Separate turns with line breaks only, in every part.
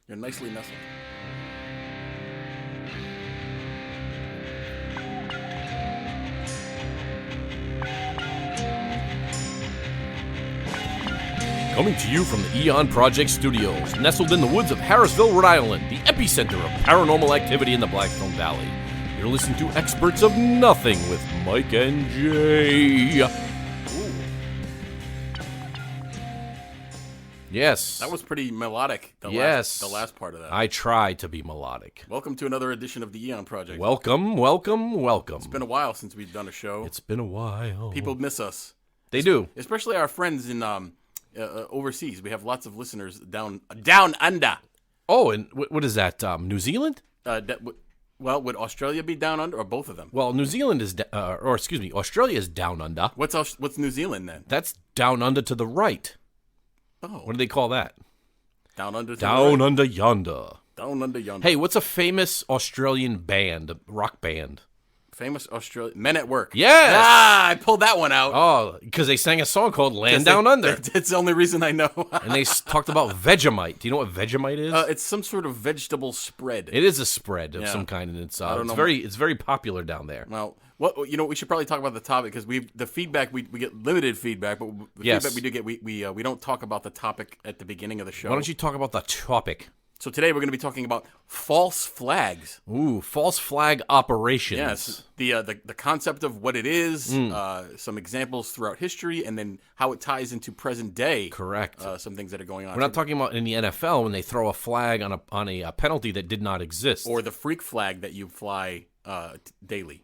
You're nicely nestled.
Coming to you from the Eon Project Studios, nestled in the woods of Harrisville, Rhode Island, the epicenter of paranormal activity in the Blackstone Valley. You're listening to Experts of Nothing with Mike and Jay. Ooh. Yes.
That was pretty melodic, the last part of that.
I try to be melodic.
Welcome to another edition of the Eon Project.
Welcome, welcome, welcome.
It's been a while since we've done a show.
It's been a while.
People miss us.
They do.
Especially our friends in overseas. We have lots of listeners down under.
Oh, and what is that, New Zealand?
Well, would Australia be down under, or both of them?
Well, New Zealand is, Australia is down under.
What's New Zealand then?
That's down under to the right.
Oh.
What do they call that?
Down under to
Down
the right?
under yonder.
Down under yonder.
Hey, what's a famous Australian band, rock band?
Famous Australian Men at Work.
Yes!
Ah, I pulled that one out.
Oh, because they sang a song called Land Down Under.
It's the only reason I know.
And they talked about Vegemite. Do you know what Vegemite is?
It's some sort of vegetable spread.
It is a spread of some kind, and it's very popular down there.
Well, we should probably talk about the topic because we get limited feedback, but the feedback we do get, we don't talk about the topic at the beginning of the show.
Why don't you talk about the topic?
So today we're going to be talking about false flags.
Ooh, false flag operations.
Yes, the concept of what it is, some examples throughout history, and then how it ties into present day.
Correct.
Some things that are going on.
We're not talking about in the NFL when they throw a flag on a penalty that did not exist.
Or the freak flag that you fly daily.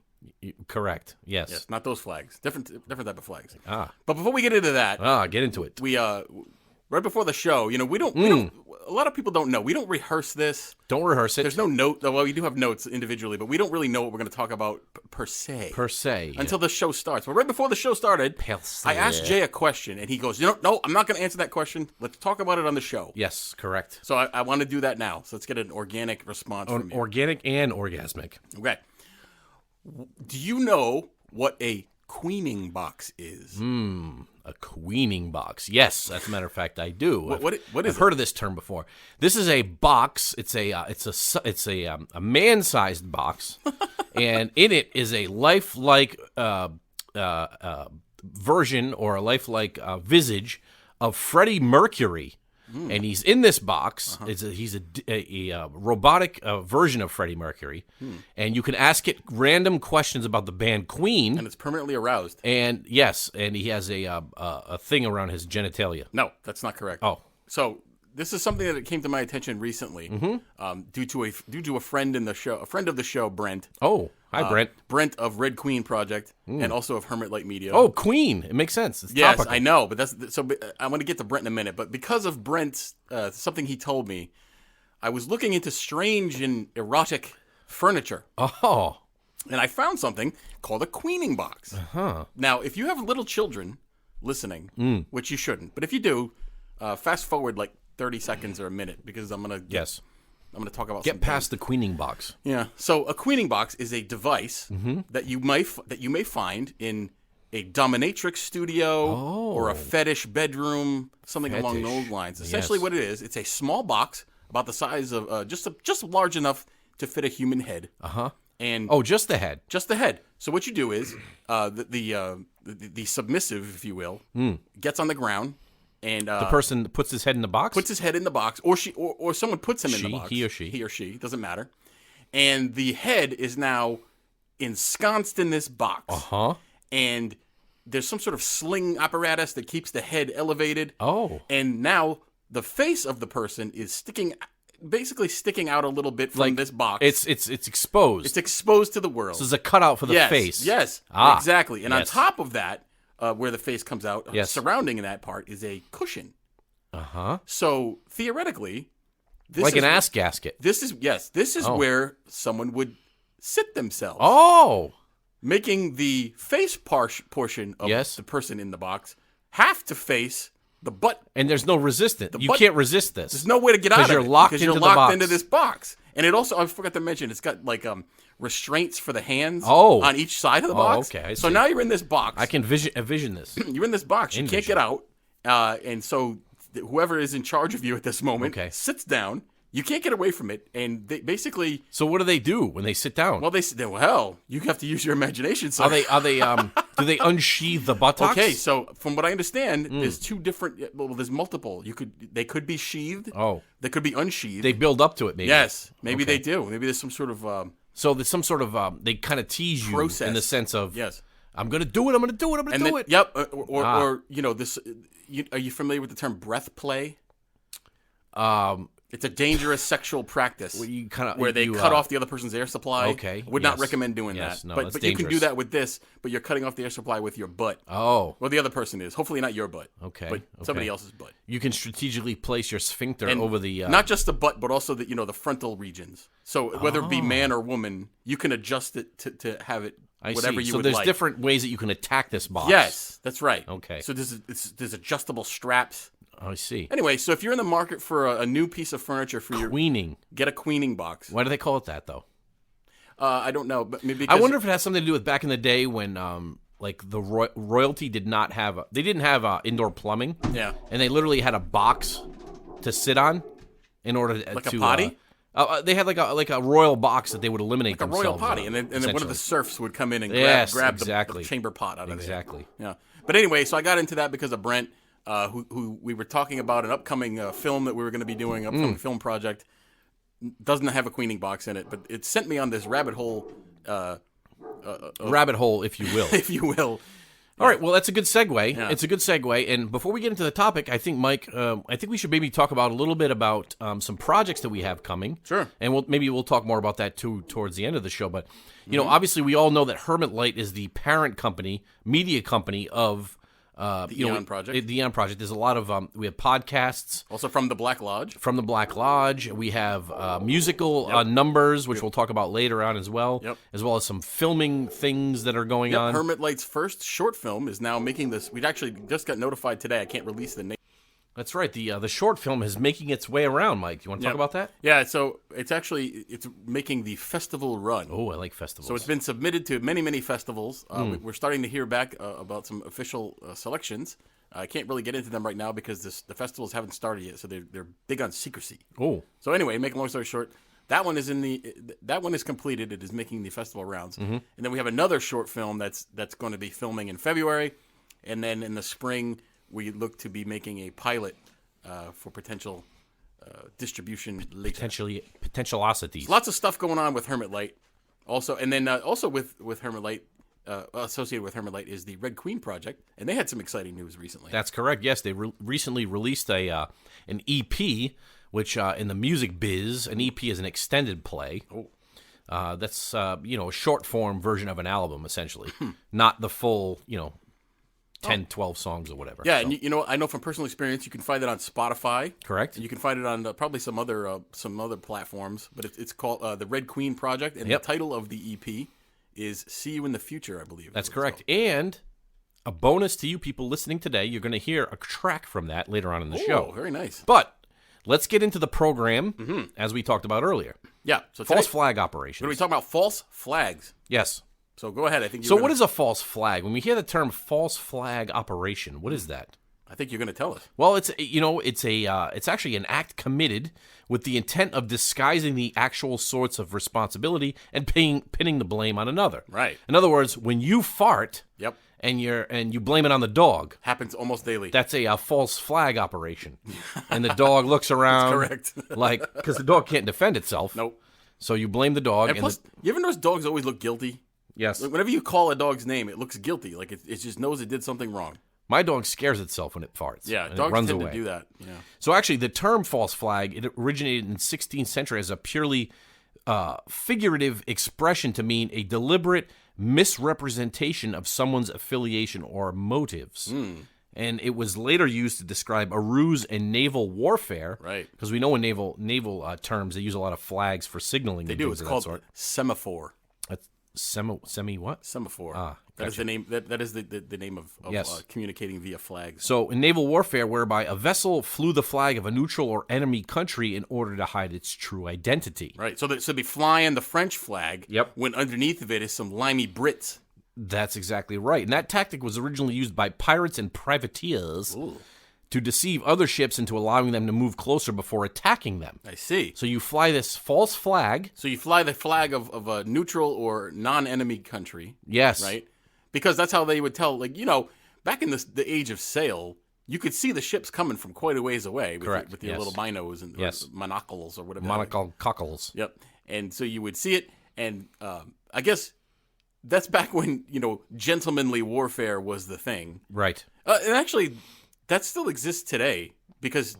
Correct. Yes.
Yes, not those flags. Different type of flags.
Ah.
But before we get into that,
get into it.
We right before the show, we don't. A lot of people don't know. We don't rehearse this.
Don't rehearse it.
There's no note. Well, we do have notes individually, but we don't really know what we're going to talk about per se. Until the show starts. But right before the show started, I asked Jay a question, and he goes, no, I'm not going to answer that question. Let's talk about it on the show.
Yes, correct.
So I want to do that now. So let's get an organic response from you.
Organic and orgasmic.
Okay. Do you know what a queening box is?
A queening box. Yes, as a matter of fact, I do.
What is
I've heard of this term before. This is a box. It's a man-sized box, and in it is a lifelike version or a lifelike visage of Freddie Mercury. And he's in this box. He's a robotic version of Freddie Mercury. And you can ask it random questions about the band Queen.
And it's permanently aroused.
And yes, and he has a thing around his genitalia.
No, that's not correct.
Oh.
So this is something that came to my attention recently due to a friend in the show, a friend of the show, Brent.
Oh, hi, Brent.
Brent of Red Queen Project and also of Hermit Light Media.
Oh, Queen. It makes sense. It's
yes,
topical.
I know, but I'm going to get to Brent in a minute. But because of Brent's something he told me, I was looking into strange and erotic furniture.
Oh.
And I found something called a queening box. Now, if you have little children listening, which you shouldn't, but if you do, fast forward like 30 seconds or a minute because I'm going to talk about
Get past the queening box.
Yeah. So a queening box is a device that you may find in a dominatrix studio or a fetish bedroom, something along those lines. Essentially, what it is, it's a small box about the size of just large enough to fit a human head. And
just the head.
Just the head. So what you do is the submissive, if you will, gets on the ground. And
the person puts his head in the box?
Puts his head in the box, or someone puts him in the box.
He or she.
He or she, doesn't matter. And the head is now ensconced in this box. And there's some sort of sling apparatus that keeps the head elevated.
Oh.
And now the face of the person is basically sticking out a little bit from this box.
It's exposed.
It's exposed to the world.
So there's a cutout for the face.
Yes, exactly. And on top of that, where the face comes out, surrounding that part is a cushion. So theoretically, this
like
is
an ass gasket.
This is where someone would sit themselves.
Oh,
making the face portion of the person in the box have to face the butt.
And there's no resistance. You can't resist this.
There's no way to get out of it
because you're locked into
this box. And it also, I forgot to mention, it's got like restraints for the hands
on
each side of the box.
Okay.
So now you're in this box.
I can vision this.
You're in this box. You can't get out. And so whoever is in charge of you at this moment sits down, You can't get away from it, and they basically.
So what do they do when they sit down?
Well, you have to use your imagination. So.
Are they? Do they unsheathe the buttocks?
Okay, so from what I understand, there's two different. Well, there's multiple. They could be sheathed.
Oh,
they could be unsheathed.
They build up to it, maybe.
Yes, maybe they do. Maybe there's some sort of.
So there's some sort of. They kind of tease you
process.
In the sense of.
Yes.
I'm gonna do it. I'm gonna do it. I'm gonna do it.
Yep. Or this. Are you familiar with the term breath play? It's a dangerous sexual practice where they cut off the other person's air supply.
Okay.
Would not recommend doing that.
No,
but you can do that with this, but you're cutting off the air supply with your butt.
Oh.
Well, the other person is. Hopefully not your butt.
Okay.
But somebody else's butt.
You can strategically place your sphincter over the...
Not just the butt, but also the frontal regions. So whether it be man or woman, you can adjust it to have it whatever you would like.
So there's different ways that you can attack this box.
Yes, that's right.
Okay.
So there's adjustable straps.
I see.
Anyway, so if you're in the market for a new piece of furniture for your
queening,
get a queening box.
Why do they call it that though?
I don't know, but maybe because
I wonder if it has something to do with back in the day when like the royalty didn't have indoor plumbing.
Yeah,
and they literally had a box to sit on in order to
like a potty.
They had like a royal box that they would eliminate
like
themselves.
A royal potty, and then one of the serfs would come in and grab the chamber pot out of there.
Exactly.
Yeah, but anyway, so I got into that because of Brent. Who we were talking about an upcoming film that we were going to be doing, upcoming film project, doesn't have a queening box in it, but it sent me on this rabbit hole.
Rabbit hole, if you will.
If you will.
All right, well, that's a good segue. Yeah. It's a good segue. And before we get into the topic, I think, Mike, we should maybe talk about a little bit about some projects that we have coming.
Sure.
And we'll talk more about that, too, towards the end of the show. But, you know, obviously we all know that Hermit Light is the parent company, media company of...
the Eon Project.
The Eon Project. There's a lot of we have podcasts.
Also from the Black Lodge.
From the Black Lodge. We have musical numbers, which we'll talk about later on as well.
Yep.
As well as some filming things that are going on.
Hermit Light's first short film is now making this. We actually just got notified today. I can't release the name.
That's right. The short film is making its way around, Mike. Do you want to talk about that?
Yeah, so it's making the festival run.
Oh, I like festivals.
So it's been submitted to many, many festivals. We're starting to hear back about some official selections. I can't really get into them right now because the festivals haven't started yet, so they're big on secrecy.
Oh.
So anyway, make a long story short, that one is completed. It is making the festival rounds. Mm-hmm. And then we have another short film that's going to be filming in February, and then in the spring we look to be making a pilot for potential distribution later.
Potentialosities.
Lots of stuff going on with Hermit Light. Also, and then also with Hermit Light, associated with Hermit Light is the Red Queen Project, and they had some exciting news recently.
That's correct. Yes, they recently released an EP, which in the music biz, an EP is an extended play. Oh. That's a short form version of an album, essentially, not the full 10, 12 songs or whatever.
Yeah, so. And I know from personal experience, you can find it on Spotify.
Correct.
And you can find it on probably some other platforms, but it's called the Red Queen Project, and the title of the EP is "See You in the Future," I believe.
That's correct. And a bonus to you people listening today, you're going to hear a track from that later on in the show.
Oh, very nice.
But let's get into the program, as we talked about earlier.
Yeah. So
false flag operations.
We're going to be talking about false flags.
Yes.
So go ahead. I think.
What is a false flag? When we hear the term false flag operation, what is that?
I think you're going to tell us.
Well, it's actually an act committed with the intent of disguising the actual sorts of responsibility and pinning the blame on another.
Right.
In other words, when you fart,
yep,
and you blame it on the dog,
happens almost daily.
That's a false flag operation, and the dog looks around.
That's
correct. Because the dog can't defend itself.
Nope.
So you blame the dog.
And plus, you ever notice dogs always look guilty?
Yes.
Whenever you call a dog's name, it looks guilty. Like it just knows it did something wrong.
My dog scares itself when it farts.
Yeah,
and
dogs
it runs
tend
away.
to do that. Yeah.
So actually, the term false flag, it originated in the 16th century as a purely figurative expression to mean a deliberate misrepresentation of someone's affiliation or motives. And it was later used to describe a ruse in naval warfare.
Right.
Because we know in naval terms, they use a lot of flags for signaling.
They do. It's called semaphore.
Semi what?
Semaphore.
Gotcha.
That is the name. That is the name of
yes.
Communicating via flags.
So in naval warfare, whereby a vessel flew the flag of a neutral or enemy country in order to hide its true identity.
Right. So they'd be flying the French flag.
Yep.
When underneath of it is some limey Brits.
That's exactly right. And that tactic was originally used by pirates and privateers to deceive other ships into allowing them to move closer before attacking them.
I see.
So you fly this false flag.
So you fly the flag of a neutral or non-enemy country.
Yes.
Right? Because that's how they would tell, like, back in the age of sail, you could see the ships coming from quite a ways away with your little binos and monocles or whatever.
Monocles.
Yep. And so you would see it, and I guess that's back when, gentlemanly warfare was the thing.
Right.
And actually, that still exists today because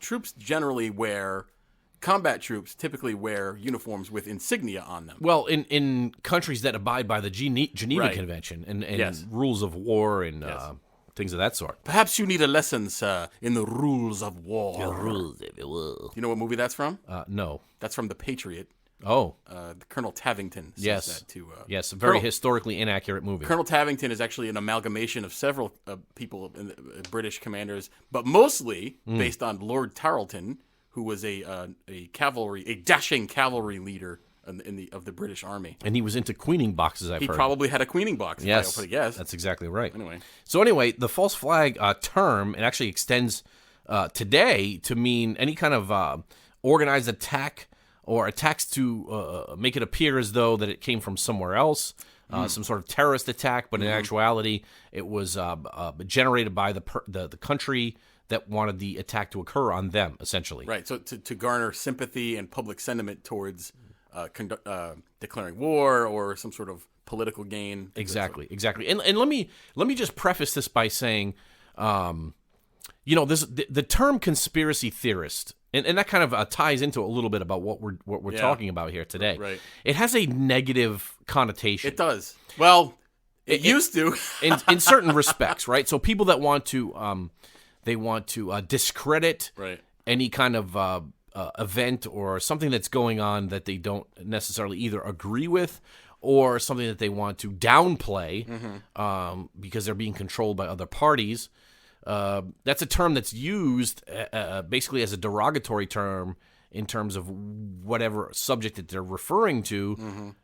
combat troops typically wear uniforms with insignia on them.
Well, in countries that abide by the Geneva Convention and rules of war and things of that sort.
Perhaps you need a lesson, sir, in the rules of war.
The rules of war.
Do you know what movie that's from?
No.
That's from The Patriot.
Oh.
Colonel Tavington says that too.
Yes, a very historically inaccurate movie.
Colonel Tavington is actually an amalgamation of several people, British commanders, but mostly based on Lord Tarleton, who was a dashing cavalry leader of the British Army.
And he was into queening boxes, I've heard.
He probably had a queening box,
yes,
if I put a guess.
That's exactly right.
Anyway,
the false flag term, it actually extends today to mean any kind of organized attack or attacks to make it appear as though that it came from somewhere else, some sort of terrorist attack, but in actuality, it was generated by the country that wanted the attack to occur on them, essentially.
Right, so to garner sympathy and public sentiment towards declaring war or some sort of political gain.
Exactly. And let me just preface this by saying, the term conspiracy theorist, and that kind of ties into a little bit about what we're talking about here today.
Right.
It has a negative connotation.
It does. Well, it used to.
in certain respects, right? So people that want to discredit any kind of event or something that's going on that they don't necessarily either agree with or something that they want to downplay because they're being controlled by other parties. That's a term that's used basically as a derogatory term in terms of whatever subject that they're referring to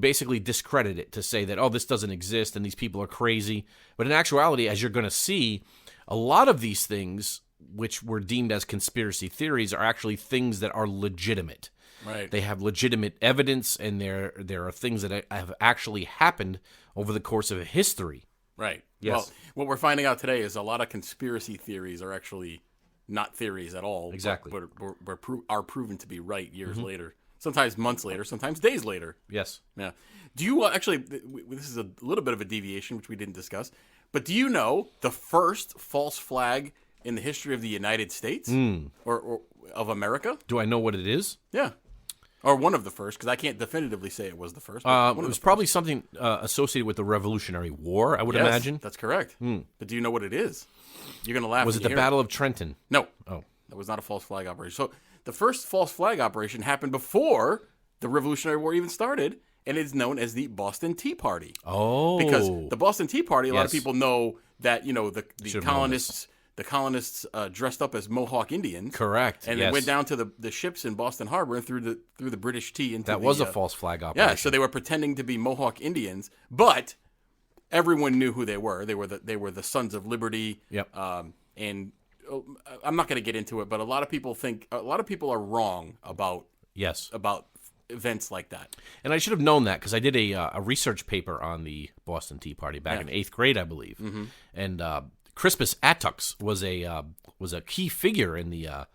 basically discredit it, to say that, oh, this doesn't exist and these people are crazy. But in actuality, as you're going to see, a lot of these things which were deemed as conspiracy theories are actually things that are legitimate.
Right.
They have legitimate evidence, and there are things that have actually happened over the course of history.
Right.
Yes.
Well, what we're finding out today is a lot of conspiracy theories are actually not theories at all.
Exactly.
But are proven to be right years later. Sometimes months later, sometimes days later.
Yes.
Yeah. Do you actually, this is a little bit of a deviation, which we didn't discuss, but do you know the first false flag in the history of the United States or of America?
Do I know what it is?
Yeah. Or one of the first, because I can't definitively say it was the first.
It was probably something associated with the Revolutionary War, I would imagine.
That's correct. But do you know what it is? You're going to laugh.
Was it the Battle of Trenton?
No.
Oh.
That was not a false flag operation. So the first false flag operation happened before the Revolutionary War even started, and it's known as the Boston Tea Party.
Oh.
Because the Boston Tea Party, a lot of people know that, the colonists dressed up as Mohawk Indians.
Correct.
And they went down to the ships in Boston Harbor and threw the British tea into
That was a false flag operation.
Yeah, so they were pretending to be Mohawk Indians, but everyone knew who they were. They were the Sons of Liberty.
Yep.
And I'm not going to get into it, but a lot of people are wrong about events like that.
And I should have known that because I did a research paper on the Boston Tea Party back in 8th grade, I believe. Mm-hmm. And Crispus Attucks was a key figure in the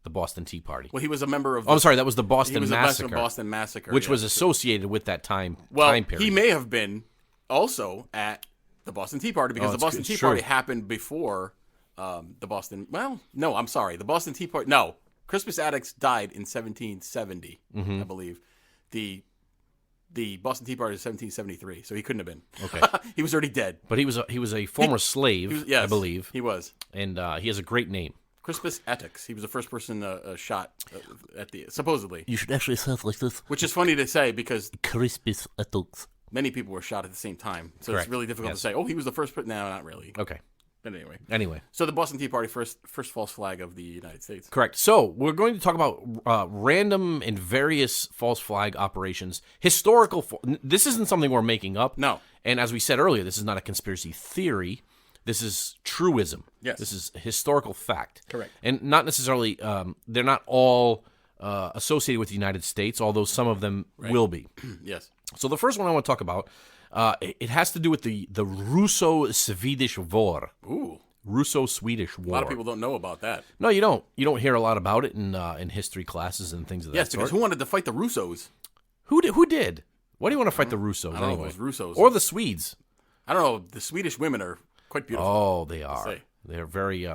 Boston Tea Party.
Well, he was a member of.
I'm sorry, that was the Boston Massacre.
The Boston Massacre,
which was associated with that time period.
He may have been also at the Boston Tea Party because the Boston Tea Party happened before the Boston. Well, no, I'm sorry, the Boston Tea Party. No, Crispus Attucks died in 1770, I believe. The Boston Tea Party is 1773, so he couldn't have been. Okay, he was already dead.
But he was a former slave, I believe.
He was,
and he has a great name.
Crispus Attucks. He was the first person shot at the supposedly.
You should actually say it like this,
which is funny to say because
Crispus Attucks.
Many people were shot at the same time, so
Correct.
It's really difficult to say. Oh, he was the first. But no, not really.
Okay.
But
anyway.
So the Boston Tea Party, first false flag of the United States.
Correct. So we're going to talk about random and various false flag operations. Historical. This isn't something we're making up.
No.
And as we said earlier, this is not a conspiracy theory. This is truism.
Yes.
This is historical fact.
Correct.
And not necessarily, they're not all associated with the United States, although some of them will be.
Yes.
So the first one I want to talk about, it has to do with the Russo-Swedish War.
Ooh.
Russo-Swedish War.
A lot of people don't know about that.
No, you don't. You don't hear a lot about it in history classes and things of that
Yes,
sort.
because who wanted to fight the Russos?
Who did? Why do you want to fight the Russos
I don't
anyway?
know, those Russos.
Or the Swedes?
I don't know. The Swedish women are quite beautiful.
Oh, they are.
say.
They're very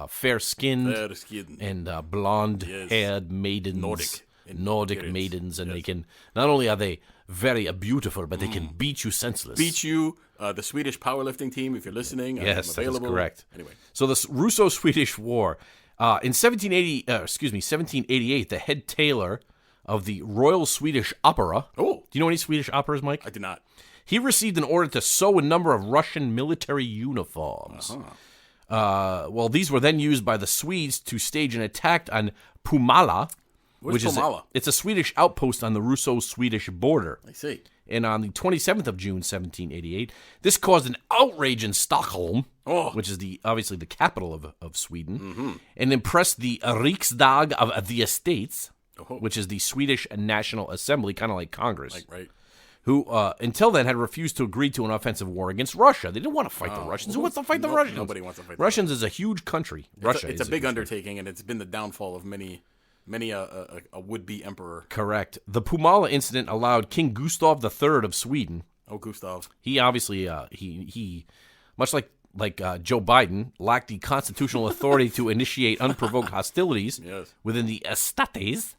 fair-skinned
They're skinned.
and blonde-haired maidens. Nordic
appearance.
maidens, and they can, not only are they very beautiful, but they can beat you senseless.
Beat you, the Swedish powerlifting team, if you're listening.
Yes,
I'm available.
that is correct.
Anyway.
So the Russo-Swedish War, in 1788, the head tailor of the Royal Swedish Opera.
Oh.
Do you know any Swedish operas, Mike?
I do not.
He received an order to sew a number of Russian military uniforms. Well, these were then used by the Swedes to stage an attack on Pumala,
Where's
which
Pumala?
it's a Swedish outpost on the Russo-Swedish border.
I see.
And on the 27th of June, 1788, this caused an outrage in Stockholm, which is obviously the capital of Sweden, and impressed the Riksdag of the Estates, which is the Swedish National Assembly, kind of like Congress,
Right.
who until then had refused to agree to an offensive war against Russia. They didn't want to fight the Russians. Who wants to fight the Russians?
Nobody wants to fight the
Russians is a huge country. Russia
It's
is
a big
huge
undertaking, and it's been the downfall of many a would-be emperor.
Correct. The Pumala incident allowed King Gustav III of Sweden.
Oh, Gustav.
He obviously he much like Joe Biden lacked the constitutional authority to initiate unprovoked hostilities within the Estates.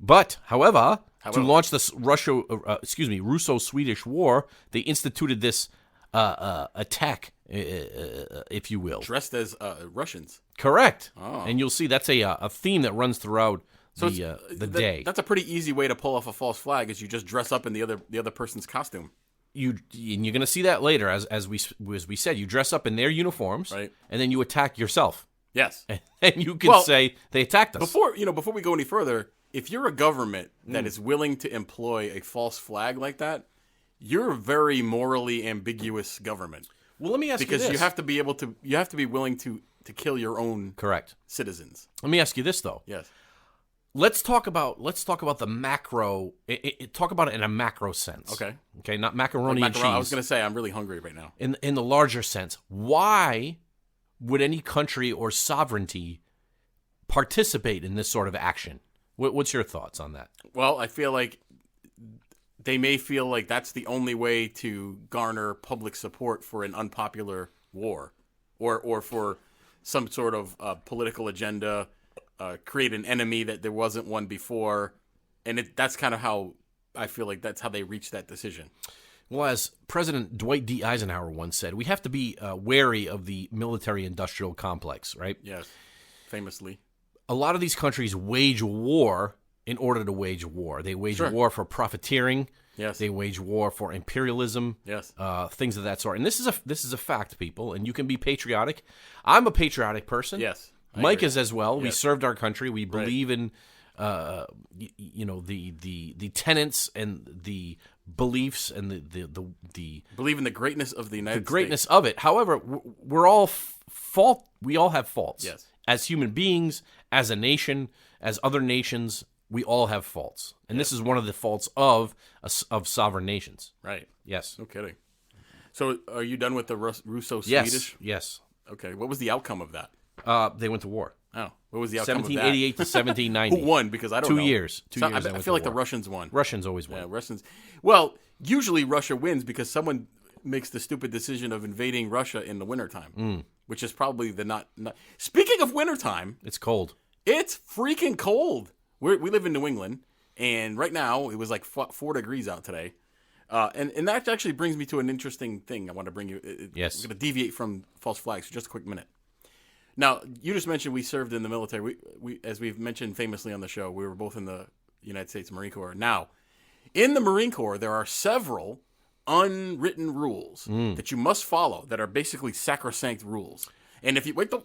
But, however, to launch this Russo-Swedish War, they instituted this attack, if you will.
Dressed as Russians.
Correct.
Oh.
And you'll see that's a theme that runs throughout the day.
That's a pretty easy way to pull off a false flag, is you just dress up in the other person's costume.
And you're going to see that later, as we said. You dress up in their uniforms,
right,
and then you attack yourself.
Yes.
And you can say they attacked us.
Before we go any further, if you're a government that is willing to employ a false flag like that, you're a very morally ambiguous government.
Well, let me ask you this.
Because you have to be willing to kill your own citizens.
Let me ask you this though.
Yes.
Let's talk about the macro. Talk about it in a macro sense. Okay. Not macaroni and cheese.
I was going to say I'm really hungry right now.
In the larger sense, why would any country or sovereignty participate in this sort of action? What's your thoughts on that?
Well, I feel like they may feel like that's the only way to garner public support for an unpopular war, or for some sort of political agenda, create an enemy that there wasn't one before, and that's kind of how I feel like that's how they reached that decision.
Well, as President Dwight D. Eisenhower once said, we have to be wary of the military-industrial complex, right?
Yes, famously.
A lot of these countries wage war in order to wage war. They wage war for profiteering.
Yes.
They wage war for imperialism.
Yes.
Things of that sort. And this is a fact, people. And you can be patriotic. I'm a patriotic person.
Yes.
Mike is as well. Yes. We served our country. We believe in, the tenets and the beliefs and the
believe in the greatness of the United States.
The greatness of it. However, we're all we all have faults.
Yes.
As human beings, as a nation, as other nations, we all have faults. And this is one of the faults of sovereign nations.
Right.
Yes.
No kidding. So are you done with the Russo-Swedish?
Yes.
Okay. What was the outcome of that?
They went to war.
Oh. What was the outcome of that?
1788 to 1790.
Who won? Because I don't know.
2 years. 2 years.
I feel like the Russians won.
Russians always win.
Yeah, Russians. Well, usually Russia wins because someone makes the stupid decision of invading Russia in the wintertime, which is probably the not. Speaking of wintertime,
it's cold.
It's freaking cold. We live in New England, and right now it was like 4 degrees out today. And that actually brings me to an interesting thing I want to bring you.
Yes.
We're going to deviate from false flags for just a quick minute. Now, you just mentioned we served in the military. We as we've mentioned famously on the show, we were both in the United States Marine Corps. Now, in the Marine Corps, there are several unwritten rules that you must follow that are basically sacrosanct rules. And if you wait, don't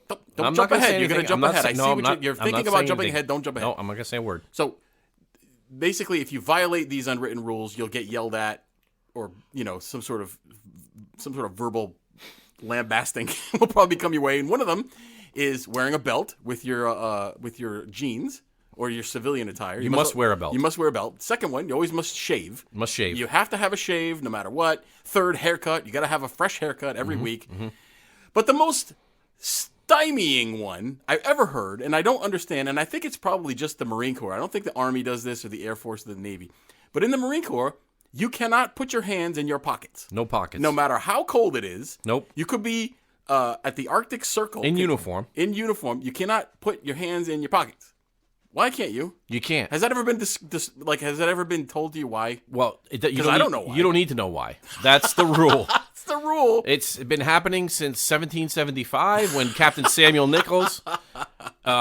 jump ahead. You're going to jump ahead. You're thinking about jumping ahead. Don't jump ahead.
No, I'm not going to say a word.
So basically, if you violate these unwritten rules, you'll get yelled at, or some sort of verbal lambasting will probably come your way. And one of them is wearing a belt with your jeans or your civilian attire.
You must wear a belt.
You must wear a belt. Second one, you always must shave.
Must shave.
You have to have a shave no matter what. Third, haircut. You got to have a fresh haircut every week. But the most stymieing one I've ever heard, and I don't understand, and I think it's probably just the Marine Corps. I don't think the Army does this or the Air Force or the Navy. But in the Marine Corps, you cannot put your hands in your pockets.
No pockets.
No matter how cold it is.
Nope.
You could be at the Arctic Circle.
In uniform.
In uniform. You cannot put your hands in your pockets. Why can't you?
You can't.
Has that ever been has that ever been told to you why?
Well,
I don't know why.
You don't need to know why. That's the rule.
That's the rule.
It's been happening since 1775 when Captain Samuel Nichols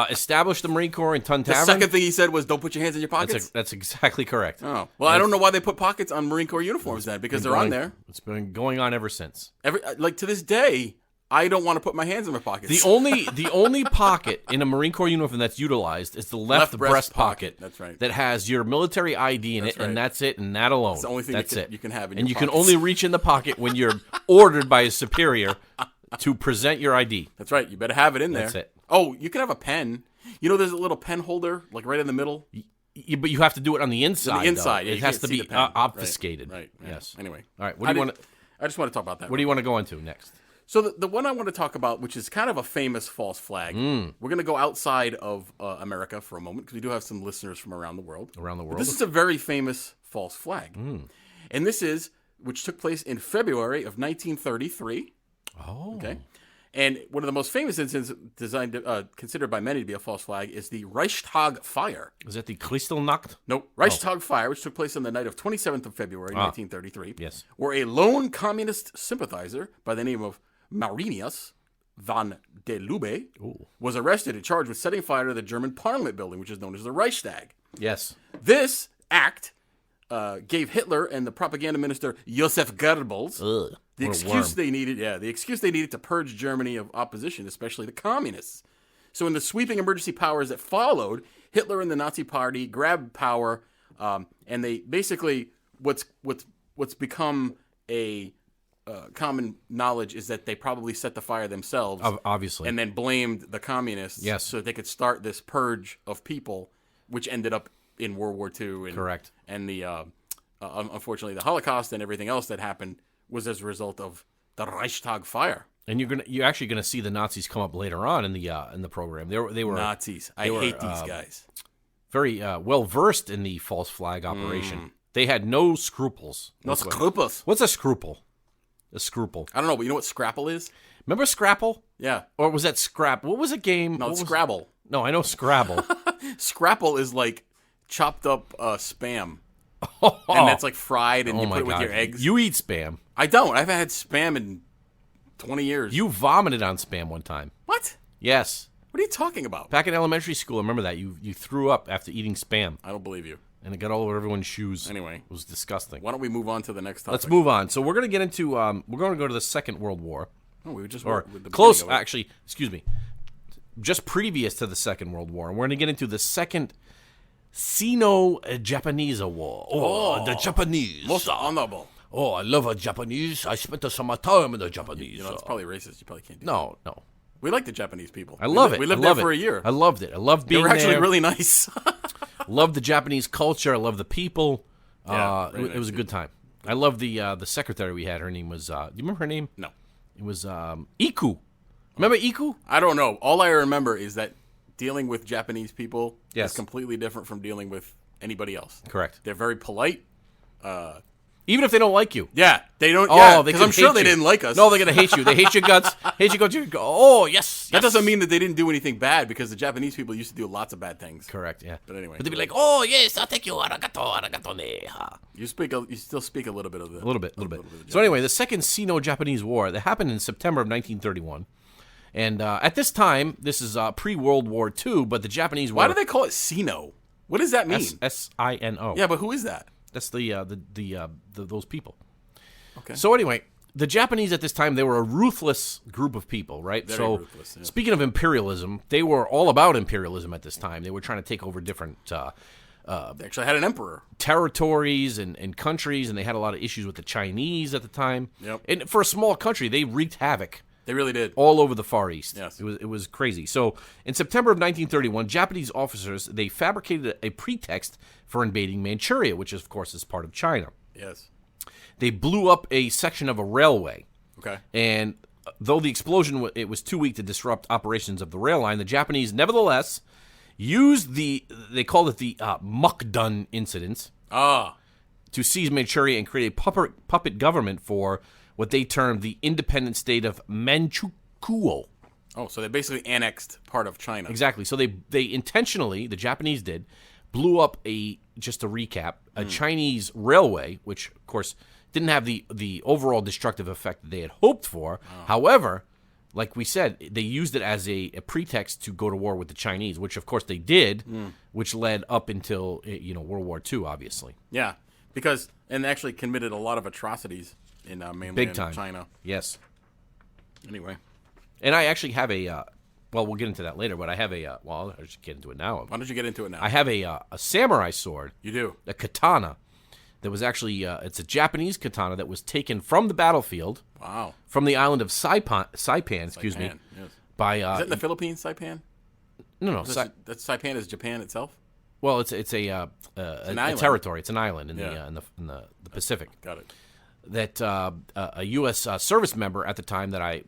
established the Marine Corps in Tun Tavern.
The second thing he said was, "Don't put your hands in your pockets."
That's exactly correct.
Oh well, I don't know why they put pockets on Marine Corps uniforms then, because they're on there.
It's been going on ever since.
To this day, I don't want to put my hands in my pockets.
The only pocket in a Marine Corps uniform that's utilized is the left breast pocket.
That's right.
That has your military ID in it, and that's it, and that alone.
It's the only thing you can have in
and
your
you
pockets.
can only reach in the pocket when you're ordered by a superior to present your ID.
That's right. You better have it in there.
That's it.
Oh, you can have a pen. You know, there's a little pen holder, like right in the middle.
But you have to do it on the inside.
On the inside,
it has to be obfuscated.
Right.
Yes.
Anyway.
All right. What do you want?
I just want to talk about that.
What do you want to go into next?
So the one I want to talk about, which is kind of a famous false flag, we're going to go outside of America for a moment because we do have some listeners from around the world. But this is a very famous false flag. And which took place in February of 1933.
Oh.
Okay. And one of the most famous incidents considered by many to be a false flag is the Reichstag fire.
Is that the Kristallnacht?
Nope. Reichstag fire, which took place on the night of 27th of February, 1933.
Yes.
Where a lone communist sympathizer by the name of Maurinius von der Lubbe was arrested and charged with setting fire to the German Parliament building, which is known as the Reichstag.
Yes.
This act gave Hitler and the propaganda minister Josef Goebbels the excuse they needed to purge Germany of opposition, especially the communists. So in the sweeping emergency powers that followed, Hitler and the Nazi Party grabbed power, and they basically what's become a common knowledge is that they probably set the fire themselves,
obviously,
and then blamed the communists, so that they could start this purge of people, which ended up in World War II. And,
correct. And
the unfortunately the Holocaust and everything else that happened was as a result of the Reichstag fire.
And you're actually gonna see the Nazis come up later on in the program. They were
Nazis. I hate these guys.
Very well versed in the false flag operation. They had no scruples.
No scruples.
What's a scruple? A scruple.
I don't know, but you know what Scrapple is?
Remember Scrapple?
Yeah.
Or was that Scrap? What was a game?
No, it's Scrabble.
No, I know Scrabble.
Scrapple is like chopped up Spam. And that's like fried and you put it with your eggs.
You eat Spam.
I don't. I haven't had Spam in 20 years.
You vomited on Spam one time.
What?
Yes.
What are you talking about?
Back in elementary school, I remember that. You threw up after eating Spam.
I don't believe you.
And it got all over everyone's shoes.
Anyway.
It was disgusting.
Why don't we move on to the next topic?
Let's move on. So we're going to get into, we're going to go to the Second World War.
Oh, we were just...
close, actually, excuse me. Just previous to the Second World War. And we're going to get into the Second Sino-Japanese War. Oh, the Japanese.
Most honorable.
Oh, I love a Japanese. I spent some time with the Japanese.
You know, it's probably racist. You probably can't do
No.
We like the Japanese people.
I love it.
We lived there for a year.
I loved it. I loved being there.
They were actually really nice.
Loved the Japanese culture. I loved the people.
Yeah,
it was a good time. I loved the secretary we had. Her name was, do you remember her name?
No.
It was Iku. Remember Iku?
I don't know. All I remember is that dealing with Japanese people
Yes.
is completely different from dealing with anybody else.
Correct.
They're very polite.
Even if they don't like you.
Yeah, they don't.
Oh,
yeah,
they
because
can
I'm sure
hate
they
you.
didn't like us.
No, they're gonna hate you. They hate your guts. Hate your guts. You go, oh yes.
That doesn't mean that they didn't do anything bad, because the Japanese people used to do lots of bad things.
Correct. Yeah.
But anyway,
But they'd be like, oh yes, I'll take you. Arigato ne.
you still speak a little bit of the.
A little bit. So anyway, the Second Sino-Japanese War that happened in September of 1931, and at this time, this is pre-World War II, but the Japanese were.
Why do they call it Sino? What does that mean?
Sino.
Yeah, but who is that?
That's those people.
Okay.
So anyway, the Japanese at this time, they were a ruthless group of people, right?
Very
so
ruthless, yeah.
Speaking of imperialism, they were all about imperialism at this time. They were trying to take over different
They actually had an emperor.
Territories and countries, and they had a lot of issues with the Chinese at the time.
Yep.
And for a small country, they wreaked havoc.
They really did.
All over the Far East.
Yes.
It was crazy. So in September of 1931, Japanese officers, they fabricated a pretext for invading Manchuria, which of course is part of China.
Yes.
They blew up a section of a railway.
Okay.
And though the explosion it was too weak to disrupt operations of the rail line, the Japanese nevertheless used they called it the Mukden incident to seize Manchuria and create a puppet government for what they termed the independent state of Manchukuo.
Oh, so they basically annexed part of China.
Exactly. So they intentionally, the Japanese did, blew up just to recap, a Chinese railway, which of course didn't have the overall destructive effect that they had hoped for. Oh. However, like we said, they used it as a pretext to go to war with the Chinese, which of course they did, which led up until World War II, obviously.
Yeah, and actually committed a lot of atrocities in mainland China.
Yes.
Anyway.
And I actually have well, we'll get into that later, but I have I'll just get into it now.
Why don't you get into it now?
I have a samurai sword.
You do?
A katana that was actually, it's a Japanese katana that was taken from the battlefield.
Wow. From
the island of Saipan, excuse me.
Yes.
By,
is that in the Philippines, Saipan?
No.
Saipan is Japan itself?
Well, it's a territory. It's an island in the Pacific.
Got it.
That a U.S. Service member at the time that it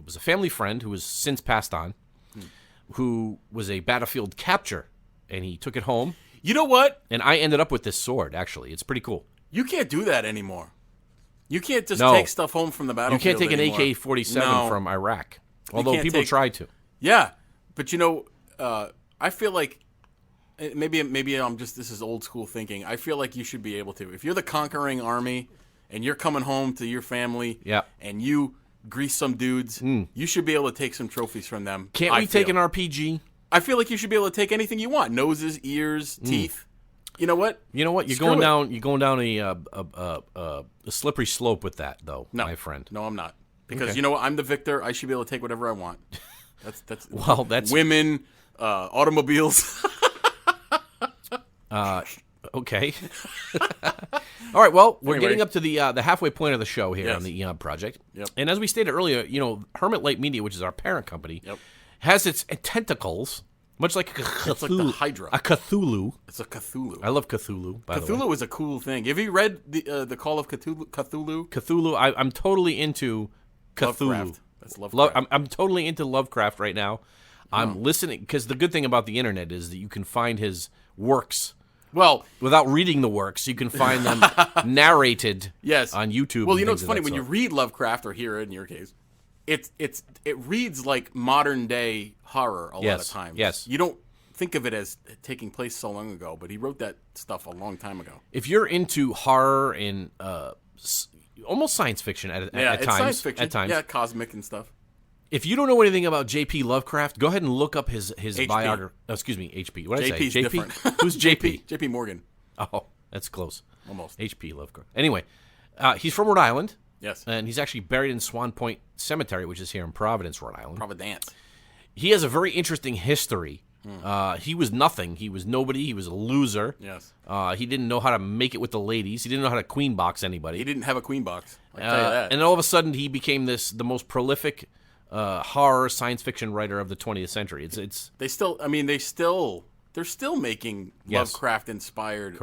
was a family friend who has since passed on, who was a battlefield capture, and he took it home.
You know what?
And I ended up with this sword, actually. It's pretty cool.
You can't do that anymore. You can't just take stuff home from the battlefield.
You can't take an AK-47 from Iraq, although people try to.
Yeah, but I feel like maybe this is old school thinking. I feel like you should be able to. If you're the conquering army and you're coming home to your family and you grease some dudes, you should be able to take some trophies from them.
Can't we take an RPG?
I feel like you should be able to take anything you want. Noses, ears, teeth. You know what?
You're going down a slippery slope with that, though, my friend.
No, I'm not. Because you know what? I'm the victor. I should be able to take whatever I want. That's women, automobiles.
Okay. All right. Well, we're getting up to the halfway point of the show here on the Eon Project.
Yep.
And as we stated earlier, Hermit Light Media, which is our parent company, has its tentacles, much like a Cthulhu.
It's like the Hydra.
A Cthulhu.
It's a Cthulhu.
I love Cthulhu, by the way.
Cthulhu is a cool thing. Have you read the Call of Cthulhu?
Cthulhu. I'm totally into Cthulhu.
Lovecraft. That's Lovecraft.
I'm totally into Lovecraft right now. I'm listening, because the good thing about the internet is that you can find his works.
Well,
without reading the works, you can find them narrated on YouTube.
Well, it's funny when you read Lovecraft, or hear it in your case, it reads like modern day horror a lot of times.
Yes.
You don't think of it as taking place so long ago, but he wrote that stuff a long time ago.
If you're into horror and almost science fiction at times,
science fiction. Yeah, cosmic and stuff.
If you don't know anything about J.P. Lovecraft, go ahead and look up his biography. Oh, excuse me, H.P. What did I say?
JP's different.
Who's J.P.?
J.P. Morgan.
Oh, that's close.
Almost.
H.P. Lovecraft. Anyway, he's from Rhode Island.
Yes.
And he's actually buried in Swan Point Cemetery, which is here in Providence, Rhode Island.
Providence.
He has a very interesting history. He was nothing. He was nobody. He was a loser.
Yes.
He didn't know how to make it with the ladies. He didn't know how to queen box anybody.
He didn't have a queen box. I can tell you that.
And all of a sudden, he became the most prolific horror science fiction writer of the 20th century. They're still making Lovecraft inspired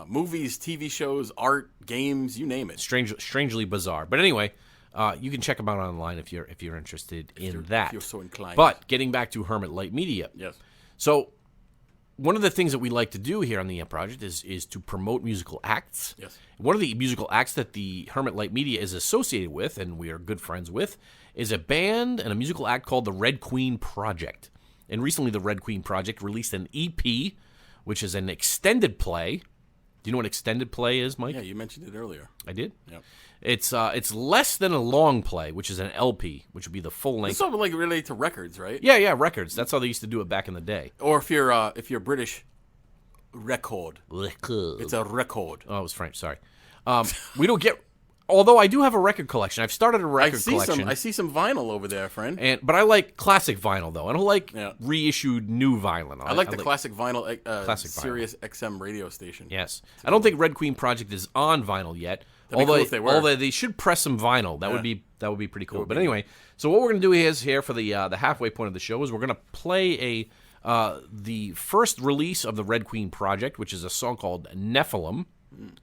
movies, TV shows, art, games, you name it. Strangely bizarre. But anyway, you can check them out online if you're interested in that.
If you're so inclined.
But getting back to Hermit Light Media.
Yes.
So one of the things that we like to do here on the project is to promote musical acts.
Yes.
One of the musical acts that the Hermit Light Media is associated with, and we are good friends with, is a band and a musical act called the Red Queen Project. And recently the Red Queen Project released an EP, which is an extended play. Do you know what extended play is, Mike?
Yeah, you mentioned it earlier.
I did?
Yep.
It's less than a long play, which is an LP, which would be the full length.
It's something like related to records, right?
Yeah, records. That's how they used to do it back in the day.
Or if you're British, record.
Record.
It's a record.
Oh, it was French. Sorry. We don't get Although I do have a record collection. I've started a record collection.
I see some vinyl over there, friend.
But I like classic vinyl, though. I don't like reissued new vinyl.
I like the classic vinyl, Sirius XM radio station.
Yes. I don't think Red Queen Project is on vinyl yet.
That'd be cool if they were.
Although they should press some vinyl. That would be pretty cool. But anyway, so what we're going to do here for the halfway point of the show is we're going to play the first release of the Red Queen Project, which is a song called Nephilim.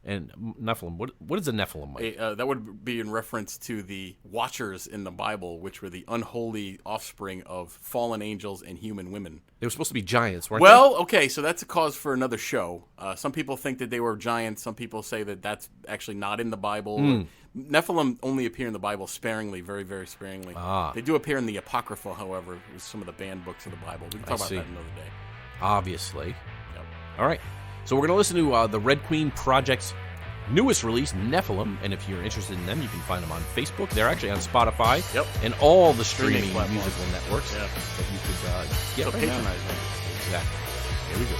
And Nephilim, what is a Nephilim, Mike?
That would be in reference to the Watchers in the Bible, which were the unholy offspring of fallen angels and human women.
They were supposed to be giants, weren't
they? Okay, so that's a cause for another show. Some people think that they were giants. Some people say that that's actually not in the Bible. Nephilim only appear in the Bible sparingly, very, very sparingly. They do appear in the Apocrypha, however, with some of the banned books of the Bible. We can talk about that another day.
Obviously. Yep. All right. So we're going to listen to the Red Queen Project's newest release, Nephilim. And if you're interested in them, you can find them on Facebook. They're actually on Spotify and all the streaming musical networks that you could get.
So patronize them.
Exactly. Here we go.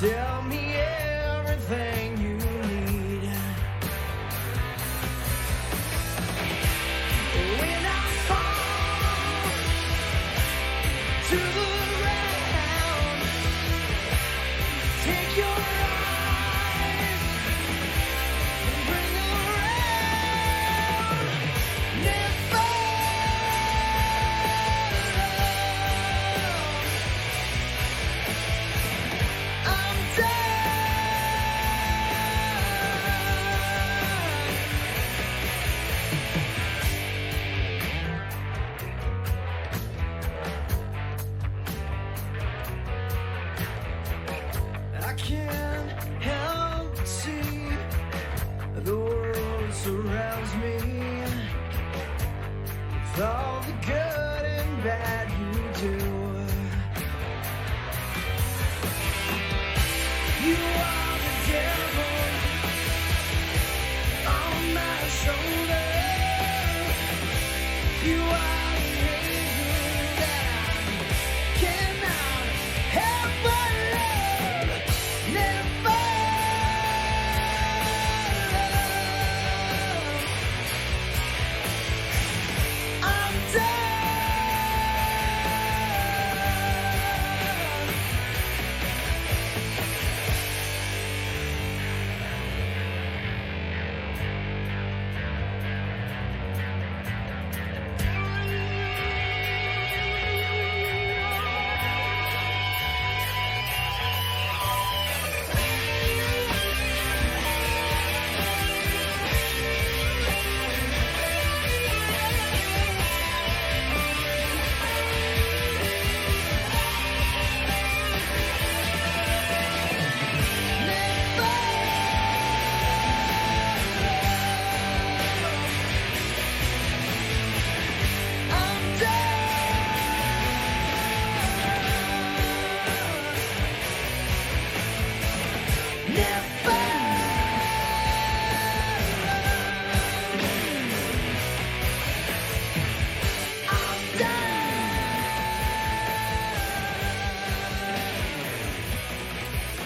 Tell me everything you need. When I fall to the ground, take your eyes and bring around. Never. Surrounds me with all the good and bad you do. You are the devil on my shoulder. You are the angel that I cannot help but love. Never.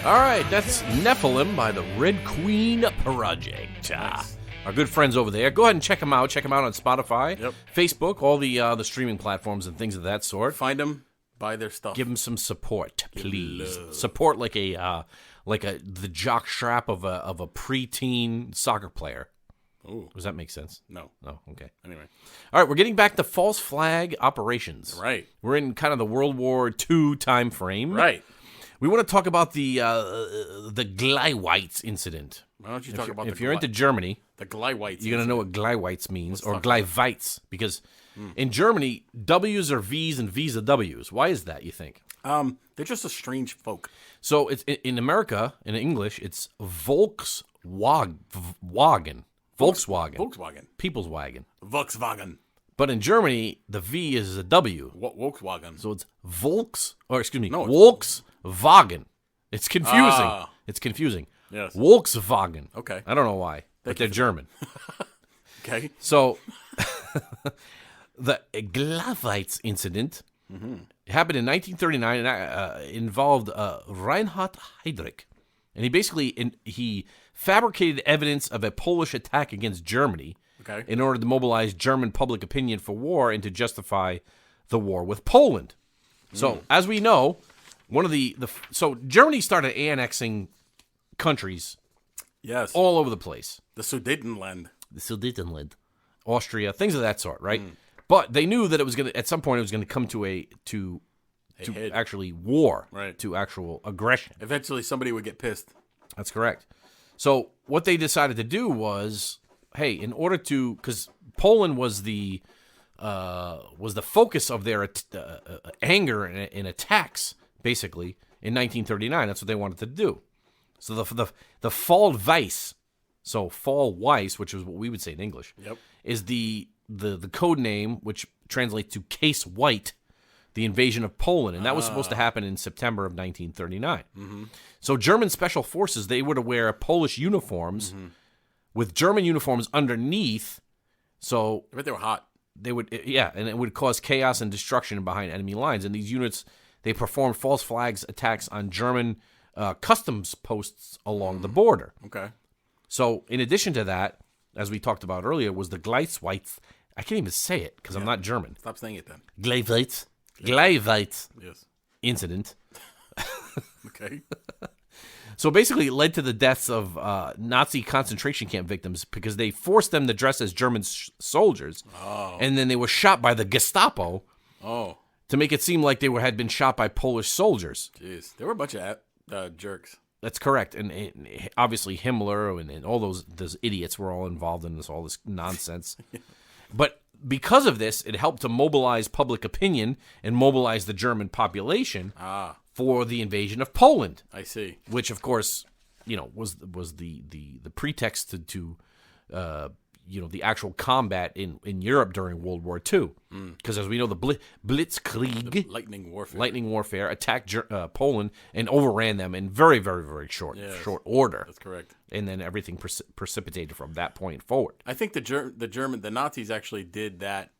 All right, that's Nephilim by the Red Queen Project.
Nice.
Our good friends over there. Go ahead and check them out. Check them out on Spotify, Facebook, all the streaming platforms and things of that sort.
Find them. Buy their stuff.
Give them some support, please.
love.
Support like the jock strap of a preteen soccer player.
Ooh.
Does that make sense?
No.
Oh, okay.
Anyway.
All right, we're getting back to false flag operations.
Right.
We're in kind of the World War II time frame.
Right.
We want to talk about the Gleiwitz incident.
Why don't you talk about
if you're into Germany,
the Gleiwitz?
you're going to know what Gleiwitz means, or
talk about
Gleiwitz, because in Germany, W's are V's and V's are W's. Why is that, you think?
They're just a strange folk.
So it's in America, in English, it's Volkswagen.
Volkswagen.
People's wagon.
Volkswagen.
But in Germany, the V is a W.
Volkswagen.
So it's Volkswagen.
Volkswagen.
It's confusing.
Ah.
It's confusing.
Yes.
Volkswagen.
Okay.
I don't know why, but they're German.
Okay.
So the Gleiwitz incident happened in 1939 and involved Reinhard Heydrich. And he fabricated evidence of a Polish attack against Germany in order to mobilize German public opinion for war and to justify the war with Poland. So, as we know, so Germany started annexing countries
Yes.
all over the place.
The Sudetenland.
The Sudetenland, Austria, things of that sort, right? But they knew that at some point it was going to come to
head.
actually war,
Right.
to actual aggression.
Eventually, somebody would get pissed.
That's correct. So what they decided to do was, hey, in order to, because Poland was the focus of their anger and attacks, basically in 1939. That's what they wanted to do. So the Fall Weiss, which is what we would say in English, is the code name which translates to Case White, the invasion of Poland, and that was supposed to happen in September of 1939. So German special forces, they were to wear Polish uniforms with German uniforms underneath. So
I bet they were hot.
they would, and it would cause chaos and destruction behind enemy lines. And these units, they performed false flags attacks on German customs posts along the border.
Okay.
So in addition to that, as we talked about earlier, was the Gleiwitz. I can't even say it because I'm not German.
Stop saying it then.
Gleiwitz
Yes.
incident.
Okay.
So basically, it led to the deaths of Nazi concentration camp victims because they forced them to dress as German soldiers, and then they were shot by the Gestapo to make it seem like they had been shot by Polish soldiers.
Jeez. They were a bunch of jerks.
That's correct, and obviously Himmler and all those idiots were all involved in all this nonsense. But because of this, it helped to mobilize public opinion and mobilize the German population for the invasion of Poland.
I see.
Which, of course, was the pretext to the actual combat in Europe during World War II. Because as we know, the Blitzkrieg,
Lightning
warfare, attacked Poland and overran them in very, very, very short order.
That's correct.
And then everything precipitated from that point forward.
I think the Nazis actually did that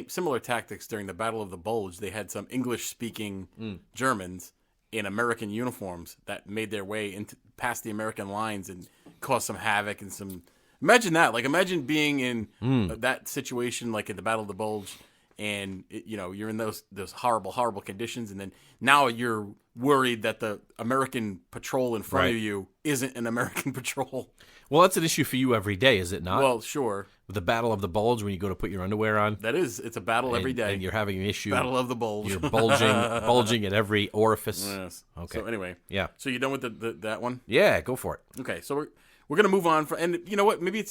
similar tactics during the Battle of the Bulge. They had some English-speaking Germans in American uniforms that made their way past the American lines and caused some havoc and some. Imagine that. Like, imagine being in that situation, like in the Battle of the Bulge, and you're in those horrible, horrible conditions, and then now you're worried that the American patrol in front of you isn't an American patrol.
Well, that's an issue for you every day, is it not?
Well, sure.
With the Battle of the Bulge, when you go to put your underwear on.
It's a battle every day.
And you're having an issue.
Battle of the Bulge.
You're bulging at every orifice.
Yes.
Okay.
So anyway.
Yeah.
So you done with that one?
Yeah, go for it.
Okay, so we're gonna move on, and you know what? Maybe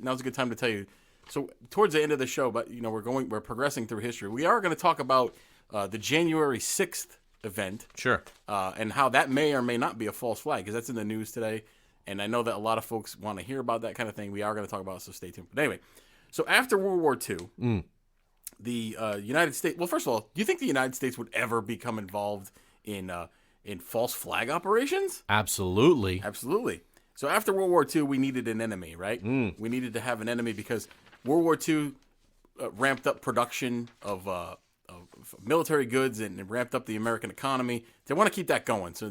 now's a good time to tell you. So towards the end of the show, but we're progressing through history. We are going to talk about the January 6th event,
sure,
and how that may or may not be a false flag, because that's in the news today, and I know that a lot of folks want to hear about that kind of thing. We are going to talk about it, so stay tuned. But anyway, so after World War II, the United States. Well, first of all, do you think the United States would ever become involved in false flag operations?
Absolutely.
Absolutely. So after World War II, we needed an enemy, right? We needed to have an enemy because World War II ramped up production of military goods and it ramped up the American economy. They want to keep that going. So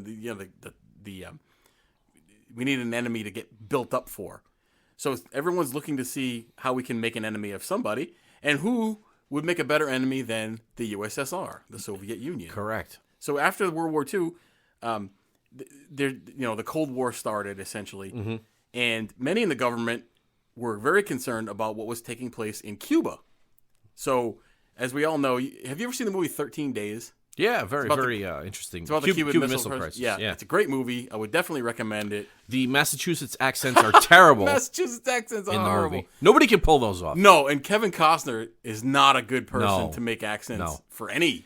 we need an enemy to get built up for. So everyone's looking to see how we can make an enemy of somebody, and who would make a better enemy than the USSR, the Soviet Union.
Correct.
So after World War II, the Cold War started essentially, and many in the government were very concerned about what was taking place in Cuba. So, as we all know, have you ever seen the movie 13 Days?
Yeah, very interesting.
It's about the Cuban Missile
Crisis.
Yeah, it's a great movie. I would definitely recommend it.
The Massachusetts accents are terrible.
Massachusetts accents are
in the
horrible.
movie. Nobody can pull those off.
No, and Kevin Costner is not a good person to make accents for any.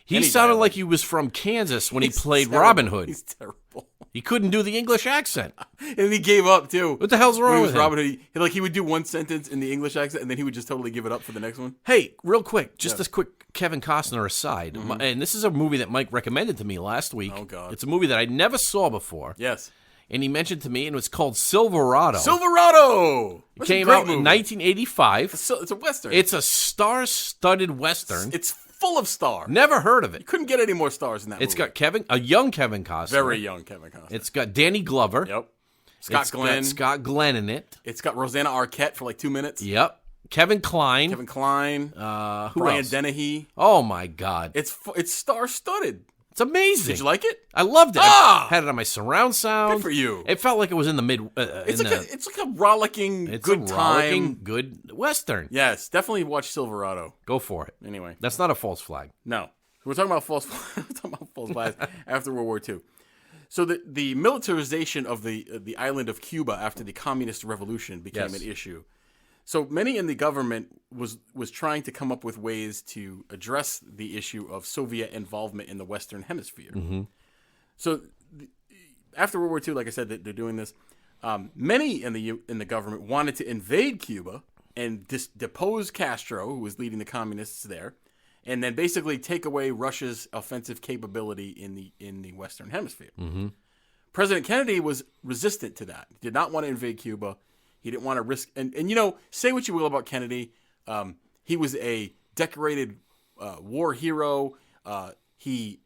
He sounded like he was from Kansas when he played Robin Hood.
He's terrible.
He couldn't do the English accent.
And he gave up, too.
What the hell's wrong with him?
Robin Hood, he would do one sentence in the English accent, and then he would just totally give it up for the next one.
Hey, real quick, just a quick Kevin Costner aside. And this is a movie that Mike recommended to me last week.
Oh, God.
It's a movie that I never saw before.
Yes.
And he mentioned to me, and it was called Silverado.
Silverado!
It came out in 1985.
It's a Western.
It's a star-studded Western.
It's full of stars.
Never heard of it.
You couldn't get any more stars in that movie.
It's got a young Kevin Costner.
Very young Kevin Costner.
It's got Danny Glover.
Yep.
It's got Scott Glenn in it.
It's got Rosanna Arquette for like 2 minutes.
Yep. Kevin Kline.
Who
Brian
else? Dennehy.
Oh, my God.
It's star-studded.
It's amazing.
Did you like it?
I loved it.
Ah!
I had it on my surround sound.
Good for you.
It felt like it was in the mid.
It's like a rollicking, good time.
Good Western.
Yes, definitely watch Silverado.
Go for it.
Anyway.
That's not a false flag.
No. We're talking about false flags after World War II. So the militarization of the island of Cuba after the Communist Revolution became an issue. So many in the government was trying to come up with ways to address the issue of Soviet involvement in the Western Hemisphere. So after World War II, like I said, they're doing this. Many in the government wanted to invade Cuba and depose Castro, who was leading the communists there, and then basically take away Russia's offensive capability in the Western Hemisphere. President Kennedy was resistant to that. He did not want to invade Cuba. He didn't want to risk, and say what you will about Kennedy. He was a decorated war hero. He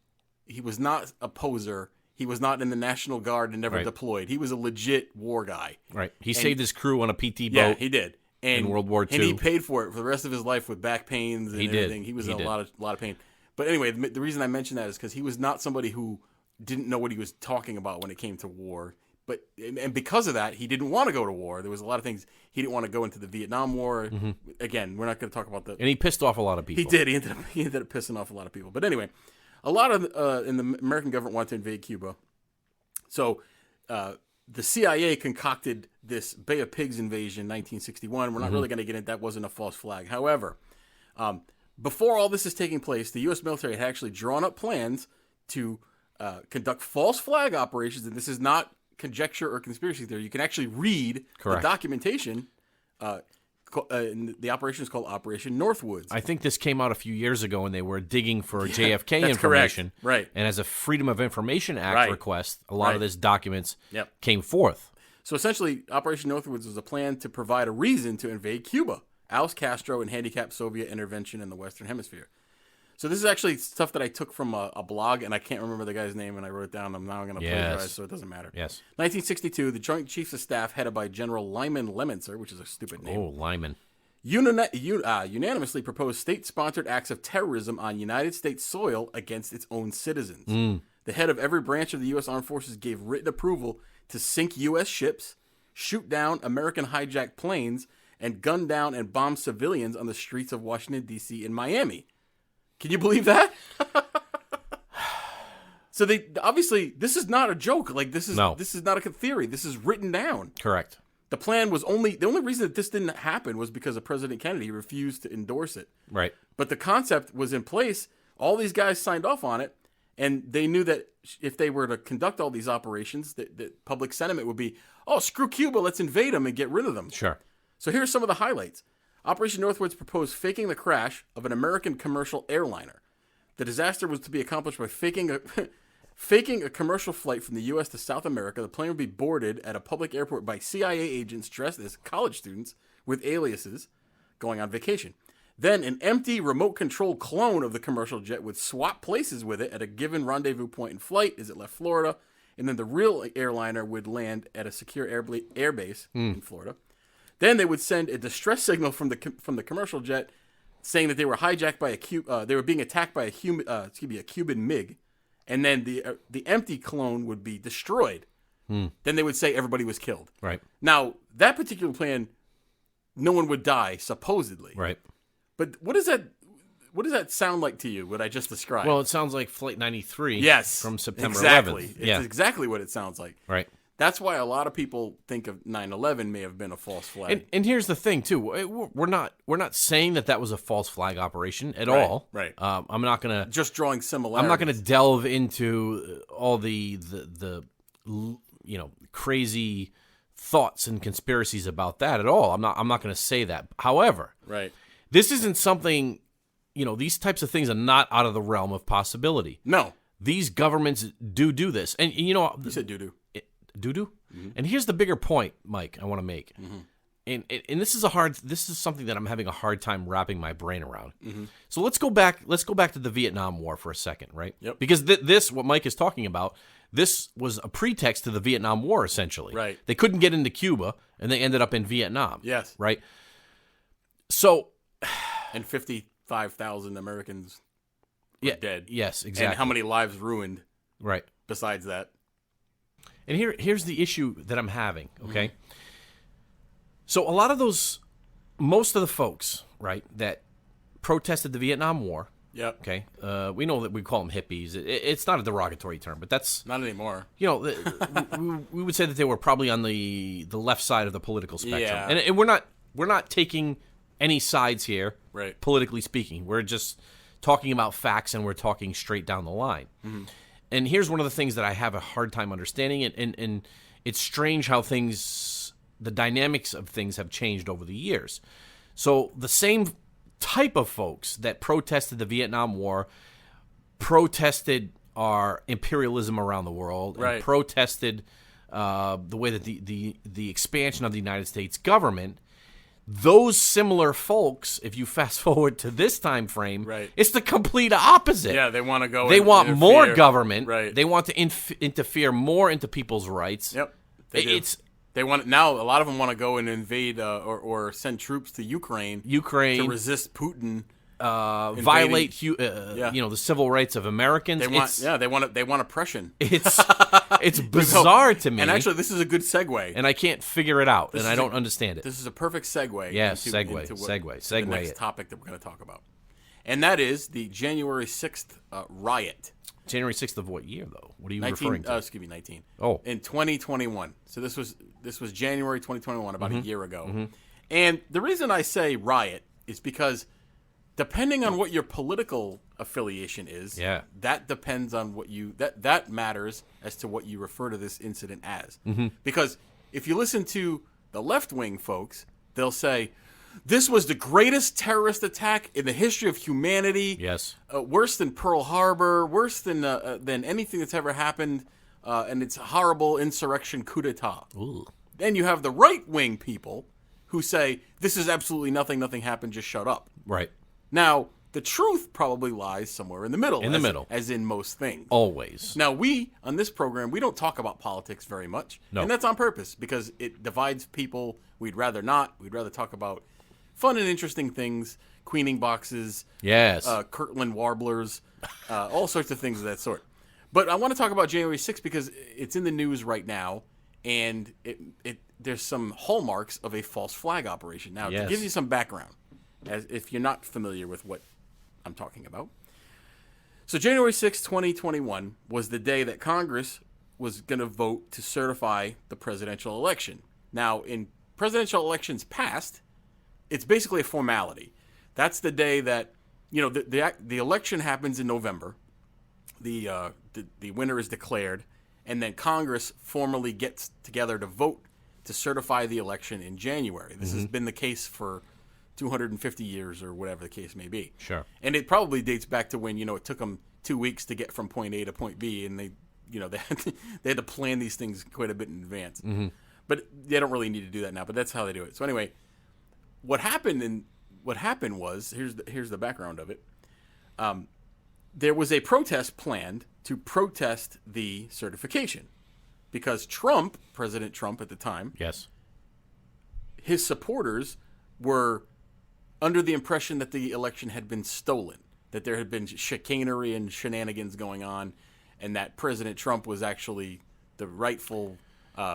was not a poser. He was not in the National Guard and never deployed. He was a legit war guy.
Right. He saved his crew on a PT boat.
Yeah, he did. In
World War II.
And he paid for it for the rest of his life with back pains and everything.
Did.
He was in a lot of pain. But anyway, the reason I mention that is because he was not somebody who didn't know what he was talking about when it came to war. And because of that, he didn't want to go to war. There was a lot of things he didn't want to go into the Vietnam War. Again, we're not going to talk about that.
And he pissed off a lot of people.
He did. He ended up pissing off a lot of people. But anyway, a lot of in the American government wanted to invade Cuba. So the CIA concocted this Bay of Pigs invasion in 1961. We're not really going to get into that. Wasn't a false flag. However, before all this is taking place, the U.S. military had actually drawn up plans to conduct false flag operations. And this is not conjecture or conspiracy theory. You can actually read the documentation. The operation is called Operation Northwoods.
I think this came out a few years ago, and they were digging for JFK
that's
information.
Correct. Right.
And as a Freedom of Information Act request, a lot of these documents came forth.
So essentially, Operation Northwoods was a plan to provide a reason to invade Cuba, oust Castro, and handicap Soviet intervention in the Western Hemisphere. So this is actually stuff that I took from a blog, and I can't remember the guy's name, and I wrote it down. I'm now going to plagiarize, so it doesn't matter.
Yes.
1962, the Joint Chiefs of Staff, headed by General Lyman Lemonster, which is a stupid name.
Oh, Lyman.
Unanimously proposed state-sponsored acts of terrorism on United States soil against its own citizens. The head of every branch of the U.S. Armed Forces gave written approval to sink U.S. ships, shoot down American hijacked planes, and gun down and bomb civilians on the streets of Washington, D.C. and Miami. Can you believe that? So they obviously, this is not a joke. Like this is not a theory. This is written down.
Correct.
The plan was the only reason that this didn't happen was because of President Kennedy refused to endorse it.
Right.
But the concept was in place. All these guys signed off on it, and they knew that if they were to conduct all these operations, that public sentiment would be, oh, screw Cuba, let's invade them and get rid of them.
Sure.
So here's some of the highlights. Operation Northwoods proposed faking the crash of an American commercial airliner. The disaster was to be accomplished by faking a commercial flight from the U.S. to South America. The plane would be boarded at a public airport by CIA agents dressed as college students with aliases going on vacation. Then an empty remote-controlled clone of the commercial jet would swap places with it at a given rendezvous point in flight as it left Florida, and then the real airliner would land at a secure airbase in Florida. Then they would send a distress signal from the commercial jet saying that they were hijacked by they were being attacked by a Cuban MiG, and then the empty clone would be destroyed. Then they would say everybody was killed.
Right.
Now, that particular plan, no one would die, supposedly.
Right.
But what does that sound like to you, what I just described?
Well, it sounds like Flight 93
yes,
from September
exactly.
11th.
It's exactly what it sounds like.
Right.
That's why a lot of people think of 9/11 may have been a false flag.
And here's the thing, too. We're not saying that was a false flag operation at all.
Right.
I'm not going to...
Just drawing similarities.
I'm not going to delve into all the crazy thoughts and conspiracies about that at all. I'm not going to say that. However,
right. This
isn't something, these types of things are not out of the realm of possibility.
No.
These governments do this. And
you said doo-doo.
Doo-doo?
Mm-hmm.
And here's the bigger point, Mike, I want to make.
Mm-hmm.
And this is something that I'm having a hard time wrapping my brain around.
Mm-hmm.
So let's go back to the Vietnam War for a second, right?
Yep.
Because this, what Mike is talking about, this was a pretext to the Vietnam War, essentially.
Right.
They couldn't get into Cuba, and they ended up in Vietnam.
Yes.
Right? So...
And 55,000 Americans were dead.
Yes, exactly.
And how many lives ruined
right.
besides that?
And here's the issue that I'm having, okay? So a lot of most of the folks, right, that protested the Vietnam War,
yep.
Okay, we know that we call them hippies. It's not a derogatory term, but that's...
Not anymore.
We would say that they were probably on the left side of the political spectrum.
Yeah.
And we're not taking any sides here,
right.
Politically speaking. We're just talking about facts, and we're talking straight down the line. Mm-hmm. And here's one of the things that I have a hard time understanding, and it's strange how the dynamics of things have changed over the years. So the same type of folks that protested the Vietnam War protested our imperialism around the world,
right.
And protested the way that the expansion of the United States government. Those similar folks, if you fast forward to this time frame,
right.
It's the complete opposite.
Yeah, they want to go.
They want
interfere.
more government.
Right.
They want to interfere more into people's rights.
Yep. They want now. A lot of them want to go and invade or send troops to Ukraine to resist Putin.
Violate the civil rights of Americans.
They want oppression.
It's bizarre to me.
And actually, this is a good segue.
And I can't figure it out, and I don't understand it.
This is a perfect segue.
Yes,
into
segue.
The next topic that we're going to talk about, and that is the January 6th riot.
January 6th of what year, though? What are you referring to?
19.
Oh,
in 2021. So this was January 2021, about a year ago. And the reason I say riot is because, depending on what your political affiliation is, that depends on what that matters as to what you refer to this incident as. Because if you listen to the left-wing folks, they'll say, this was the greatest terrorist attack in the history of humanity.
Yes.
Worse than Pearl Harbor, worse than anything that's ever happened, and it's a horrible insurrection coup d'etat.
Ooh.
Then you have the right-wing people who say, this is absolutely nothing happened, just shut up.
Right.
Now, the truth probably lies somewhere in the middle. As in most things.
Always.
Now, on this program, we don't talk about politics very much.
No.
And that's on purpose, because it divides people. We'd rather not. We'd rather talk about fun and interesting things, queening boxes,
yes,
Kirtland warblers, all sorts of things of that sort. But I want to talk about January 6th because it's in the news right now, and there's some hallmarks of a false flag operation. Now, to give you some background, as if you're not familiar with what I'm talking about. So January 6, 2021 was the day that Congress was going to vote to certify the presidential election. Now, in presidential elections past, it's basically a formality. That's the day that, the election happens in November. The winner is declared, and then Congress formally gets together to vote to certify the election in January. This has been the case for 250 years or whatever the case may be.
Sure.
And it probably dates back to when, it took them 2 weeks to get from point A to point B, and they had to plan these things quite a bit in advance. But they don't really need to do that now, but that's how they do it. So anyway, what happened was, here's the background of it. There was a protest planned to protest the certification because President Trump at the time,
yes,
his supporters were under the impression that the election had been stolen, that there had been chicanery and shenanigans going on, and that President Trump was actually the rightful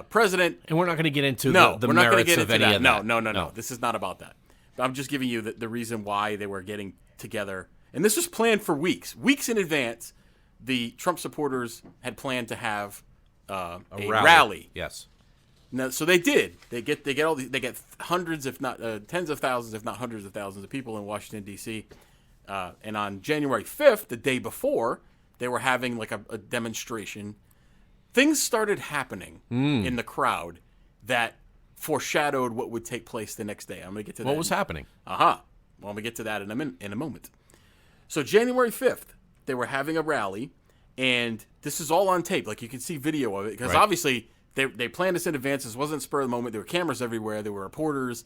president.
And we're not going to get into
No,
the
we're not going to
merits
get
of
into
any
that.
of
No,
that.
no. This is not about that. But I'm just giving you the reason why they were getting together. And this was planned for weeks. Weeks in advance, the Trump supporters had planned to have a rally.
Yes.
Now, so they did. They get hundreds, if not tens of thousands, if not hundreds of thousands of people in Washington D.C. And on January 5th, the day before, they were having like a demonstration. Things started happening in the crowd that foreshadowed what would take place the next day. I'm going to get to that.
What was happening?
Well, I'm going to get to that in a moment. So January 5th, they were having a rally, and this is all on tape. Like, you can see video of it, because obviously they planned this in advance. This wasn't spur of the moment. There were cameras everywhere. There were reporters.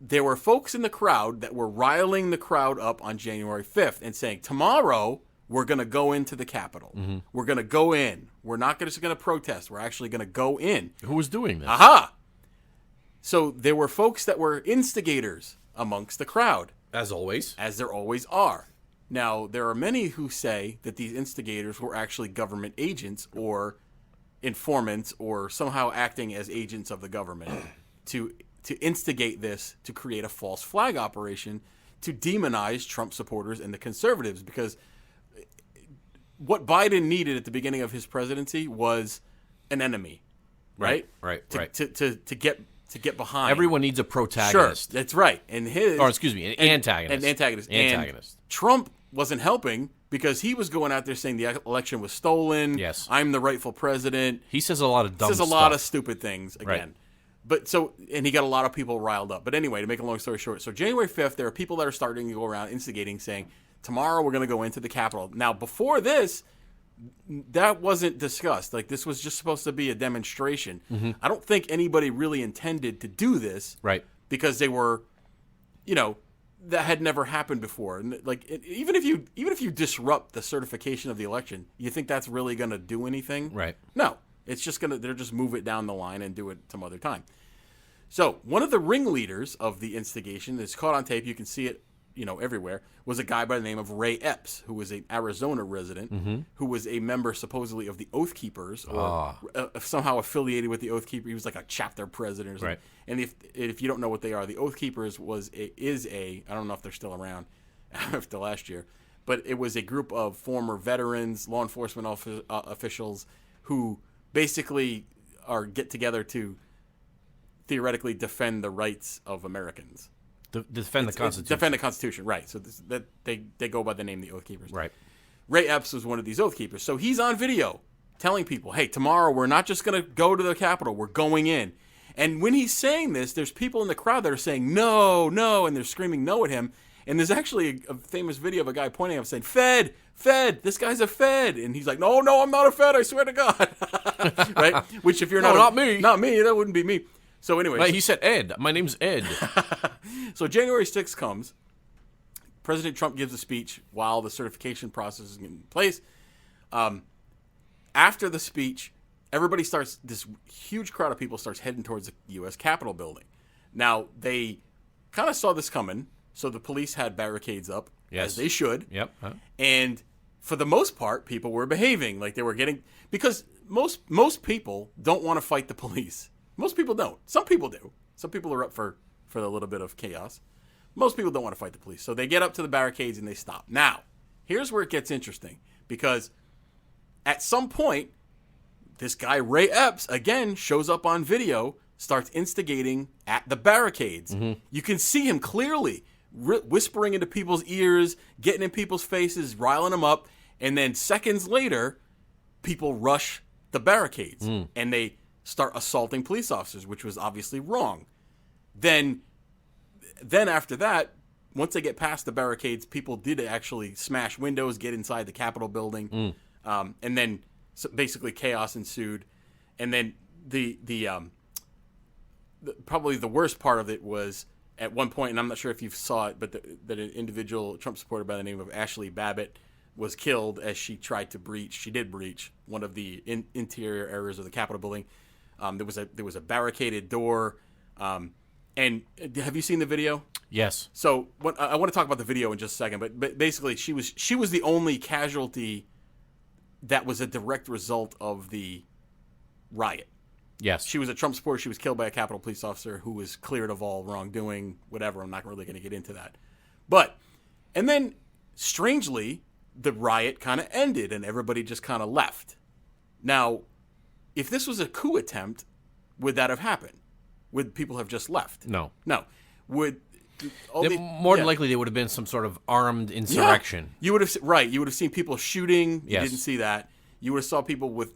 There were folks in the crowd that were riling the crowd up on January 5th and saying, tomorrow we're going to go into the Capitol. Mm-hmm. We're going to go in. We're not just going to protest. We're actually going to go in.
Who was doing this?
So there were folks that were instigators amongst the crowd.
As always.
As there always are. Now, there are many who say that these instigators were actually government agents or informants or somehow acting as agents of the government to instigate this, to create a false flag operation, to demonize Trump supporters and the conservatives. Because what Biden needed at the beginning of his presidency was an enemy, right?
Right.
To get behind.
Everyone needs a protagonist.
Sure, that's right. And
an antagonist.
An antagonist.
Antagonist.
And Trump wasn't helping because he was going out there saying the election was stolen.
Yes.
I'm the rightful president.
He says a lot of dumb stuff.
Says a lot of stupid things again.
Right.
But and he got a lot of people riled up. But anyway, to make a long story short, so January 5th, there are people that are starting to go around instigating, saying, tomorrow we're going to go into the Capitol. Now, before this, that wasn't discussed. Like, this was just supposed to be a demonstration. Mm-hmm. I don't think anybody really intended to do this.
Right.
Because they were, that had never happened before. And like, even if you disrupt the certification of the election, you think that's really going to do anything?
Right.
No. It's just they'll just move it down the line and do it some other time. So one of the ringleaders of the instigation that's caught on tape, you can see it, everywhere, was a guy by the name of Ray Epps, who was an Arizona resident, who was a member supposedly of the Oath Keepers, or somehow affiliated with the Oath Keepers. He was like a chapter president or something. Right. And if you don't know what they are, the Oath Keepers is I don't know if they're still around after last year, but it was a group of former veterans, law enforcement officials who basically get together to theoretically defend the rights of Americans.
Defend the Constitution.
Defend the Constitution, right. So they go by the name the Oath Keepers.
Right.
Ray Epps was one of these Oath Keepers. So he's on video telling people, hey, tomorrow we're not just going to go to the Capitol, we're going in. And when he's saying this, there's people in the crowd that are saying, no, no, and they're screaming no at him. And there's actually a famous video of a guy pointing at him saying, Fed, this guy's a Fed. And he's like, no, I'm not a Fed, I swear to God. Right? Which if you're
not me.
Not me, that wouldn't be me. So anyway.
But he said Ed. My name's Ed.
So January 6th comes. President Trump gives a speech while the certification process is in place. After the speech, this huge crowd of people starts heading towards the U.S. Capitol building. Now, they kind of saw this coming, so the police had barricades up, as they should.
Yep. Huh.
And for the most part, people were behaving like they were because most people don't want to fight the police. Most people don't. Some people do. Some people are up for a little bit of chaos. Most people don't want to fight the police. So they get up to the barricades and they stop. Now, here's where it gets interesting, because at some point, this guy, Ray Epps, again, shows up on video, starts instigating at the barricades. Mm-hmm. You can see him clearly whispering into people's ears, getting in people's faces, riling them up. And then seconds later, people rush the barricades and they start assaulting police officers, which was obviously wrong. Then after that, once they get past the barricades, people did actually smash windows, get inside the Capitol building, and then basically chaos ensued. And then probably the worst part of it was at one point, and I'm not sure if you saw it, but that an individual Trump supporter by the name of Ashley Babbitt was killed as she tried to breach one of the interior areas of the Capitol building. There was a barricaded door, And have you seen the video?
Yes.
So I want to talk about the video in just a second, but basically she was the only casualty that was a direct result of the riot.
Yes.
She was a Trump supporter. She was killed by a Capitol Police officer who was cleared of all wrongdoing, whatever. I'm not really going to get into that. And then, strangely, the riot kind of ended and everybody just kind of left. Now, if this was a coup attempt, would that have happened? Would people have just left?
No.
Would...
More than likely, there would have been some sort of armed insurrection.
Yeah. You would have You would have seen people shooting. You
Yes.
didn't see that. You would have saw people with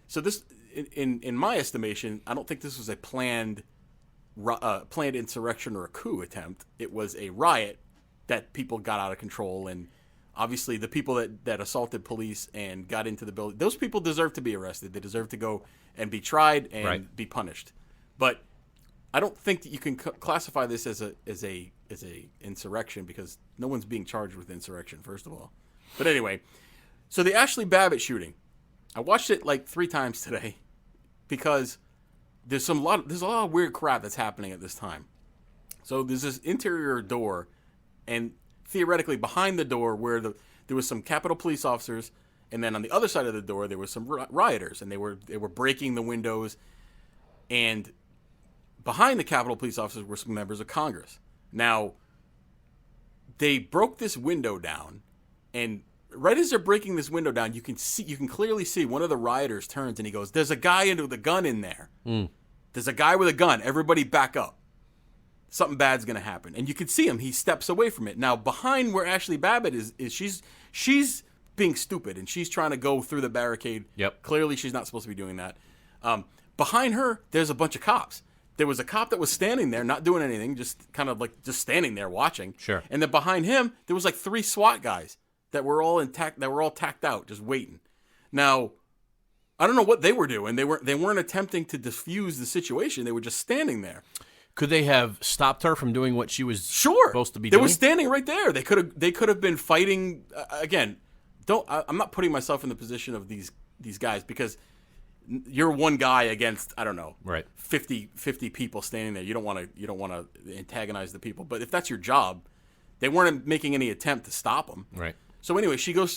So this, in my estimation, I don't think this was a planned insurrection or a coup attempt. It was a riot that people got out of control, and obviously the people that assaulted police and got into the building, those people deserve to be arrested. They deserve to go and be tried and be punished. But I don't think that you can classify this as a insurrection because no one's being charged with insurrection, first of all. But anyway, so the Ashley Babbitt shooting, I watched it like 3 times today because there's a lot of weird crap that's happening at this time. So there's this interior door, and theoretically behind the door where there was some Capitol Police officers, and then on the other side of the door there was some rioters, and they were breaking the windows, and behind the Capitol Police officers were some members of Congress. Now, they broke this window down, and right as they're breaking this window down, you can clearly see one of the rioters turns and he goes, "There's a guy with a gun in there. There's a guy with a gun. Everybody back up. Something bad's gonna happen." And you can see him. He steps away from it. Now, behind where Ashley Babbitt is she's being stupid and she's trying to go through the barricade.
Yep.
Clearly, she's not supposed to be doing that. Behind her, there's a bunch of cops. There was a cop that was standing there, not doing anything, just kind of like just standing there watching.
Sure.
And then behind him, there was like 3 SWAT guys that were all intact, that were all tacked out, just waiting. Now, I don't know what they were doing. They weren't attempting to diffuse the situation. They were just standing there.
Could they have stopped her from doing what she was supposed to be
They
doing?
were standing right there. They could have been fighting. Again, I'm not putting myself in the position of these guys because you're one guy against, I don't know,
right,
50 people standing there. You don't want to antagonize the people. But if that's your job, they weren't making any attempt to stop them.
Right.
So anyway, she goes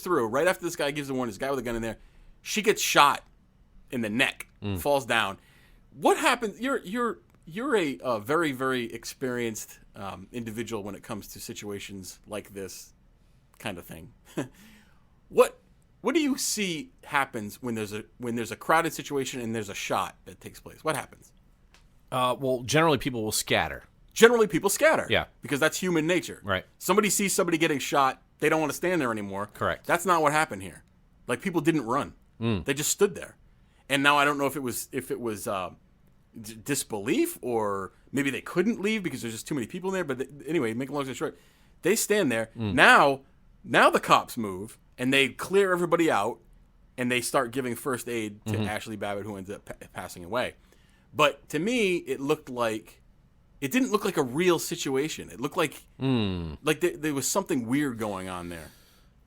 through right after this guy gives the warning. This guy with a gun in there, she gets shot in the neck, falls down. What happened? You're a very, very experienced individual when it comes to situations like this kind of thing. What do you see happens when there's a crowded situation and there's a shot that takes place? What happens?
Well, generally people will scatter.
Generally, people scatter.
Yeah.
Because that's human nature.
Right.
Somebody sees somebody getting shot, they don't want to stand there anymore.
Correct.
That's not what happened here. Like, people didn't run. They just stood there. And now I don't know if it was disbelief or maybe they couldn't leave because there's just too many people in there. But anyway, make a long story short, they stand there. Now the cops move and they clear everybody out and they start giving first aid to Ashley Babbitt, who ends up passing away. But to me, it didn't look like a real situation. It looked like there was something weird going on there.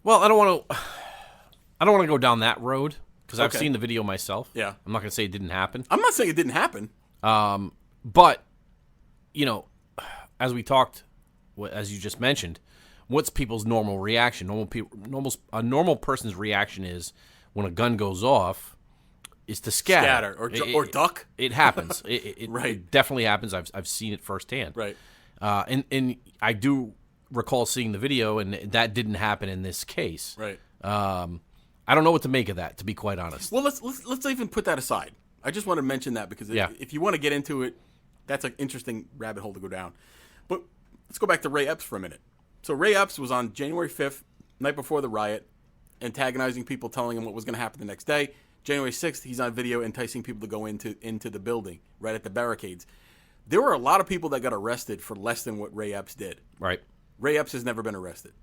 Well, I don't want to go down that road because I've seen the video myself.
Yeah.
I'm not going to say it didn't happen.
I'm not saying it didn't happen.
But, as we talked, as you just mentioned, what's people's normal reaction? A normal person's reaction is when a gun goes off is to scatter.
or duck.
It happens. It
Right.
definitely happens. I've seen it firsthand.
Right.
And I do recall seeing the video, and that didn't happen in this case.
Right.
I don't know what to make of that, to be quite honest.
Well, let's even put that aside. I just want to mention that because if you want to get into it, that's an interesting rabbit hole to go down. But let's go back to Ray Epps for a minute. So Ray Epps was on January 5th, night before the riot, antagonizing people, telling them what was going to happen the next day. January 6th, he's on video enticing people to go into the building, right at the barricades. There were a lot of people that got arrested for less than what Ray Epps did.
Right.
Ray Epps has never been arrested.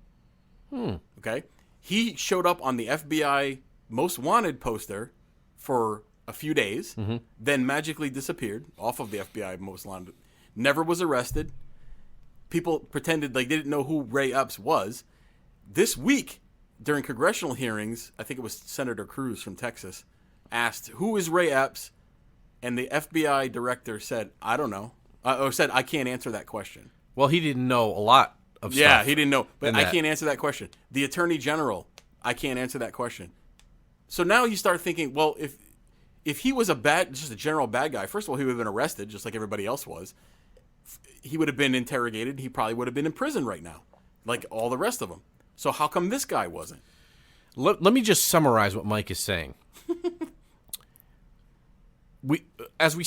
Okay? He showed up on the FBI Most Wanted poster for a few days, then magically disappeared off of the FBI Most Wanted. Never was arrested. People pretended like they didn't know who Ray Epps was. This week, during congressional hearings, I think it was Senator Cruz from Texas, asked, "Who is Ray Epps?" And the FBI director said, "I don't know." or said, I can't answer that question.
Well, he didn't know a lot of stuff.
Yeah, he didn't know. But I can't answer that question. The Attorney General, I can't answer that question. So now you start thinking, well, if he was just a general bad guy, first of all, he would have been arrested just like everybody else was. He would have been interrogated. He probably would have been in prison right now, like all the rest of them. So how come this guy wasn't?
Let me just summarize what Mike is saying. As we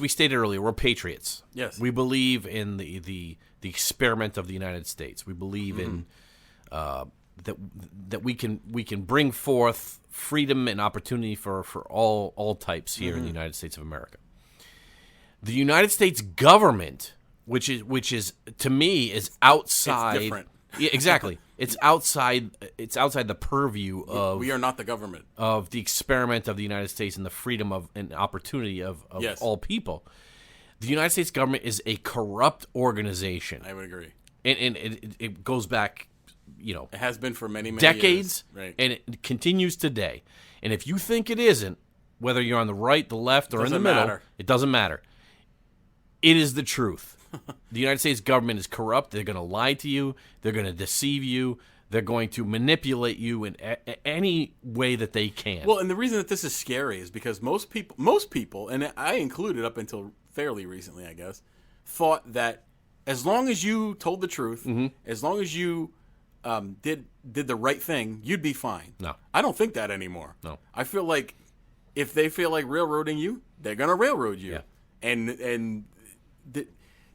stated earlier, we're patriots.
Yes.
We believe in the experiment of the United States. We believe in that we can bring forth freedom and opportunity for all types here in the United States of America. The United States government, which is to me is outside.
It's different.
Yeah, exactly. It's outside the purview of.
We are not the government.
Of the experiment of the United States and the freedom of and opportunity of
yes.
all people. The United States government is a corrupt organization.
I would agree.
And it goes back,
it has been for many
decades,
years. Right.
And it continues today. And if you think it isn't, whether you're on the right, the left, or in the middle, it doesn't matter. It is the truth. The United States government is corrupt. They're going to lie to you. They're going to deceive you. They're going to manipulate you in any way that they can.
Well, and the reason that this is scary is because most people, and I included up until fairly recently, I guess, thought that as long as you told the truth, as long as you did the right thing, you'd be fine.
No.
I don't think that anymore.
No.
I feel like if they feel like railroading you, they're going to railroad you.
Yeah.